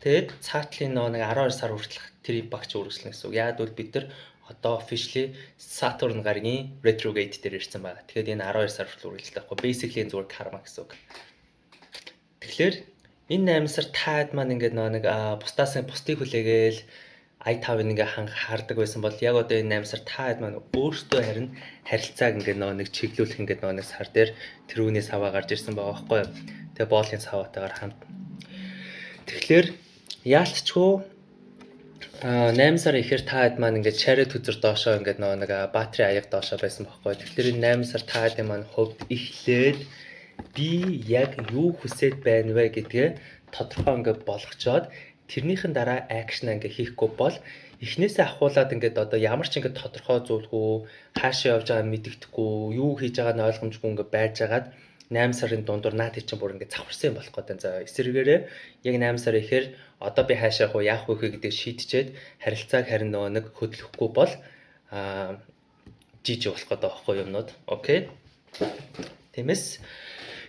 A: Тэгээд цаатлын нэг 12 сар хүртэлх тэр импакт үргэлжлэнэ гэсэн үг. Яг бол бид нар одоо officially Saturn гарагийн retrograde дээр ирсэн байна. Тэгэхээр энэ 12 сар хүртэл үргэлжлэх байхгүй. Basically энэ зүгээр karma гэсэн үг. Тэгэхээр Энэ 8 сар таад маань ингээд нэг бусдаас бусдыг хүлээгээл i5-ыг ингээ хардаг байсан бол яг одоо энэ 8 сар таад маань өөртөө харин харилцааг ингээ нэг чиглүүлэх ингээ нэг сар дээр тэрүүний саваа гарч ирсэн байгаа байхгүй юу. Тэгээ боолын саваатайгаар хамт. Тэгэхээр яалтчгүй 8 сар ихээр таад маань ингээ чарет хүзэр доошоо ингээ нэг батаре аяг доошоо байсан байхгүй юу. Тэгэхээр энэ 8 сар таадын маань хувьд эхлээд би яг юу хүсэж байна вэ гэдгээ тодорхой ингээ болгочоод тэрнийхэн дараа акшн ингээ хийхгүй бол эхнээсээ ахуулаад ингээд одоо ямар ч ингээд тодорхой зүйлгүй хаашаа явж байгааг мэддэхгүй юу хийж байгааг нь ойлгомжгүй ингээд байж байгаад 8 сарын дундуур наад чинь бүр ингээд завхарсан болох гэдэг. За эсвэргээрээ яг 8 сар ихээр одоо би хаашаа яах вэ гэдгийг шийдчихэд харилцааг харин нэг хөдлөхгүй бол жиж болох гэдэг байхгүй юмнууд. Окей. Тиймээс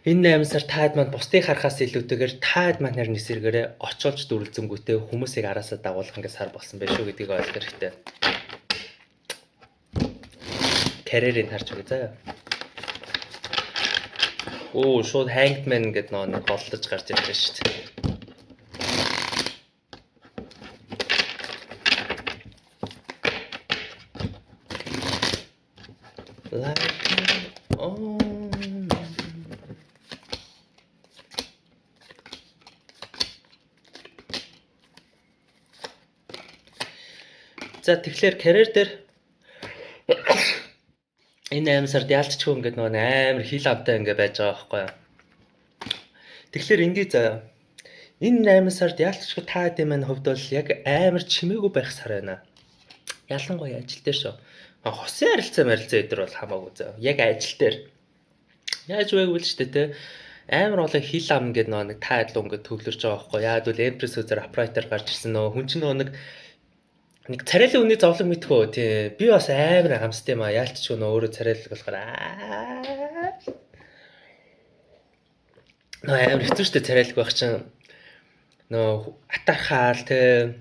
A: энэ 8 сар таад маань бусдыг харахаас илүүтэйгээр таад маань харин эсэргээрээ очоолж дүрлзэнгүүтээ хүмүүсийг араасаа дагуулах ингээ сар болсон байх шүү гэдгийг ойлгох хэрэгтэй. Карьерийг харж байгаа заа. Оо шууд hanged man гэдэг нэг голлож гарч ирж байна шүү дээ. За тэгэхээр карьер дээр энэ 8 сард яалтчгүй ингээд амар хил автай ингээд байж байгаа байхгүй юу. Тэгэхээр ингээ заяа. Энэ 8 сард яалтчгүй таад юм маань хувьд бол яг амар чимээгүй байх сар байна. Ялангуяа ажил дээр шүү. Хосын харилцаа өдр бол хамаагүй заяа. Яг ажил дээр. Яаж вэ гэвэл шүү дээ те. Амар олон хил ам ингээд нэг таад л ингээд төвлөрч байгаа байхгүй юу. Яад бол Empress үзэр аппаратор гарч ирсэн хүн чинь нэг царайлаг үний зовлон мэдхүү тий. Би бас амар хамстай юм яалтчгүй өөрөө царайлаг болохоор амар хэцүү штэ царайлаг байх чинь атархаал тий.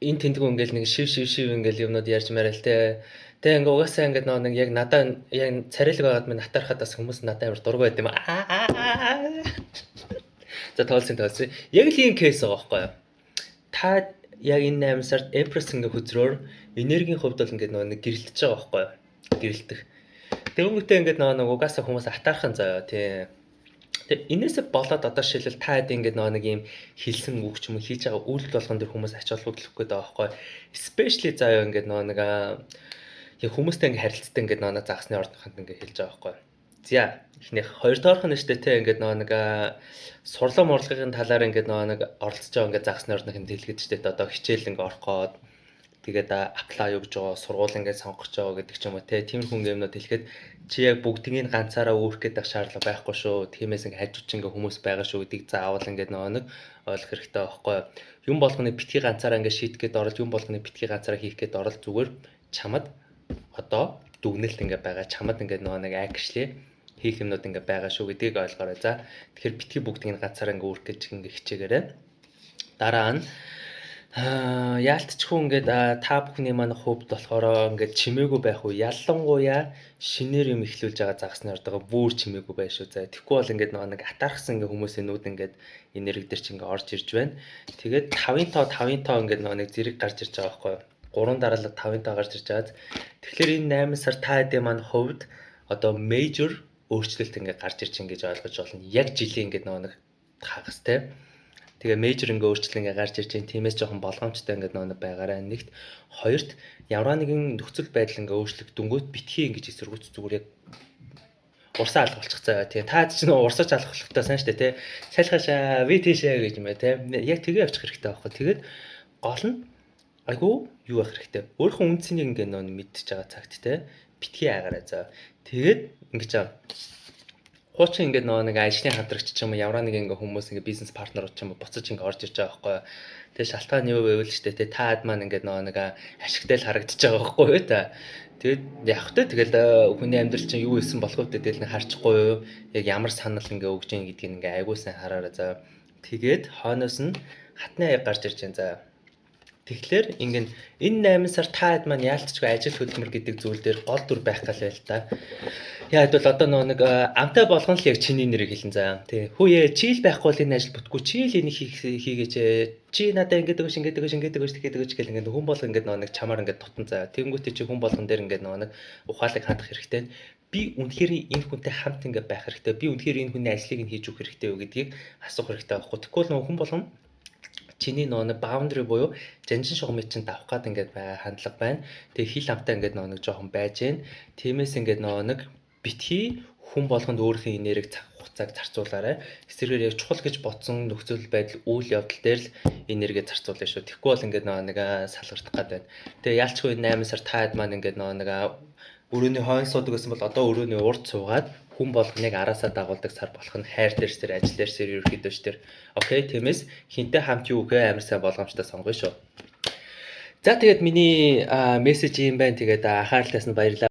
A: Энэ тэндэг ингээл нэг шив ингээл юмнууд ярьж мараа л тий. Тэгээ ингээ угаасаа ингээд нэг яг надаа яг царайлаг байгаад минь атархаад бас хүмүүс надад амар дург байд юм За тоолсон. Яг л ийм кейс байгаа байхгүй юу. Та яг энэ 8 сард Empress ингээ хүзрөөр энергийн хувьд бол ингээд нэг гэрэлтэж байгаа байхгүй юу. Гэрэлтэх. Тэгвэл ингээд нэг угаасаа хүмүүс атаархан заяа тий. Тэг энээсээ болоод одоо шилэл та хэд ингээд нэг юм хилсэн үг ч юм уу хийж байгаа үйлдэл болгон дэр хүмүүс ач холбогдлох гээд байгаа байхгүй. Especially заяа ингээд нэг яг хүмүүстэй ингээд харилцдаг ингээд нэг загсны ордоход ингээд хэлж байгаа байхгүй. За эхнийх хоёр доорх нь штэ те ингээд нэг сурлан морлогын талаар ингээд нэг оролцож байгаа ингээд загсны ордохын дэлгэд штэ одоо хичээл ингээд орох гээд тэгээд apply өгж байгаа сургууль ингээд сонгож байгаа гэдэг ч юм уу те тиймэрхүү юмнууд хэлэхэд чи яг бүгднийг ганцаараа өөрөх гэдэг шаардлага байхгүй шүү. Тиймээс ингээд хажууч ингээд хүмүүс байгаа шүү гэдгийг заавал ингээд нэг ойлгох хэрэгтэй байхгүй юу. Юм болгоны битгий ганцаараа ингээд шийдэх гээд орол юм болгоны битгий ганцаараа хийх гээд орол зүгээр чамд одоо дүгнэлт ингээд байгаа чамд ингээд нэг actually хийх юмнууд ингээ байгаа шүү гэдгийг ойлгоорой. За тэгэхээр битгий бүгдийг ганцаараа ингээ үүрх гэж ингээ хичээгээрэй. Дараа нь яалтчгүй ингээд та бүхний маань хувьд болохоор ингээд чимээгүй байх уу ялангуяа шинээр юм эхлүүлж байгаа загсны ордогоо бүр чимээгүй байх шүү. За тэгэхгүй бол ингээд нэг атаархсан ингээ хүмүүсийн нүд ингээд энерги дээр чи ингээ орж ирж байна. Тэгээд 5-5 ингээд нэг зэрэг гарч ирж байгаа байхгүй юу. 3 дараалал 5-5 гарч ирж байгаа. Тэгэхээр энэ 8 сар та хэдийн маань хувьд одоо major өөрчлөлт ингээ гарч ирж ингэж ойлгож болно. Яг жилийн ингээ нэг хагастай. Тэгээ major ингээ өөрчлөлт ингээ гарч ирж байгаа. Тиймээс жоохон болгоомжтой ингээ нэг байгаарай. Нэгт хоёрт ямар нэгэн нөхцөл байдал ингээ өөрчлөгдөнгөт битгий ингээ эсэргүүц зүгээр яг урсаа алгуулчих цаа. Тэгээ та чинь урсаж алгуулахтаа сайн штэ тий. Сайлхашаа ви тийшээ гэж юм бай тий. Яг тэгээ авчих хэрэгтэй байхгүй. Тэгээд гол нь айгу юу байх хэрэгтэй. Өөрийнхөө үндсэнийг ингээ нэг мэдчихэж байгаа цагт тий. Битгий аагараа за. Тэгээд ингэж хуучин ингээд нэг ажлын хамтрагч ч юм уу ямар нэг ингээ хүмүүс ингээ бизнес партнерууд ч юм уу буцаж ингээ орж ирж байгаа байхгүй. Тэгээ шалтгаан нь юу вэ вэ штэ тэ таад маань ингээ нэг ашигтай л харагдаж байгаа байхгүй юу та. Тэгээд яг хөтэ тэгэл хүний амьдрал чинь юу исэн болох вэ тэгэл нэг харчихгүй юу. Яг ямар санал ингээ өгж ийн гэдгийг ингээ айгуусан хараараа за. Тэгээд хойноос нь хатны аяг гарч ирж байна за. Тэгэхээр ингэн энэ 8 сар таад маань яалтчгүй ажил хөдөлмөр гэдэг зүйл дээр гол дүр байх гал байл та. Яг бол одоо нэг амтай болгон л яг чиний нэрийг хэлэн заяа. Тий. Хүүе чи л байхгүй бол энэ ажил бүтгүй. Чи л энийг хийгээч. Чи надад ингэж өгөөш, ингэж өгөөш, ингэж өгөөш, тэгэхэд өгөөч гэл ингээд хүн болго ингээд нэг чамаар ингээд тутан заяа. Тэнгүүтээ чи хүн болгон дээр ингээд нэг ухаалаг хандах хэрэгтэй. Би үнэхээр энэ хүнтэй хамт ингээд байх хэрэгтэй. Би үнэхээр энэ хүний ажлыг нь хийж өгөх хэрэгтэй юу гэдгийг асуух хэрэгтэй байхгүй. Тэгэхгүй л хүн болгон чиний нэг boundary буюу жанжин шугамыг чинь давах гад ингээд байгаа хандлага байна. Тэгээ хил амтаа ингээд нэг жоохон байж гэн. Тиймээс ингээд нэг битгий хүн болгонд өөрийнхөө энергийг цаг хугацааг зарцуулаарай. Эсвэргээр яг чухал гэж бодсон нөхцөл байдал үйл явдал дээр л энерги зарцуулна шүү. Тэгэхгүй бол ингээд нэг салгартах гад байна. Тэгээ яалчгүй 8 сар таад маань ингээд нэг өрөөний хойно суудаг гэсэн бол одоо өрөөний урд суугаад хүн болгоныг араасаа дагуулдаг сар болох нь хайр дээрсээр ажил дээрсээр ерөөхдөө ш тэр. Окей, тиймээс хинтээ хамт юу гэхээ амар сайн болгоомжтой сонгоё шүү. За тэгээд миний мессеж юм байна. Тэгээд анхаарал тавьсанд баярлалаа.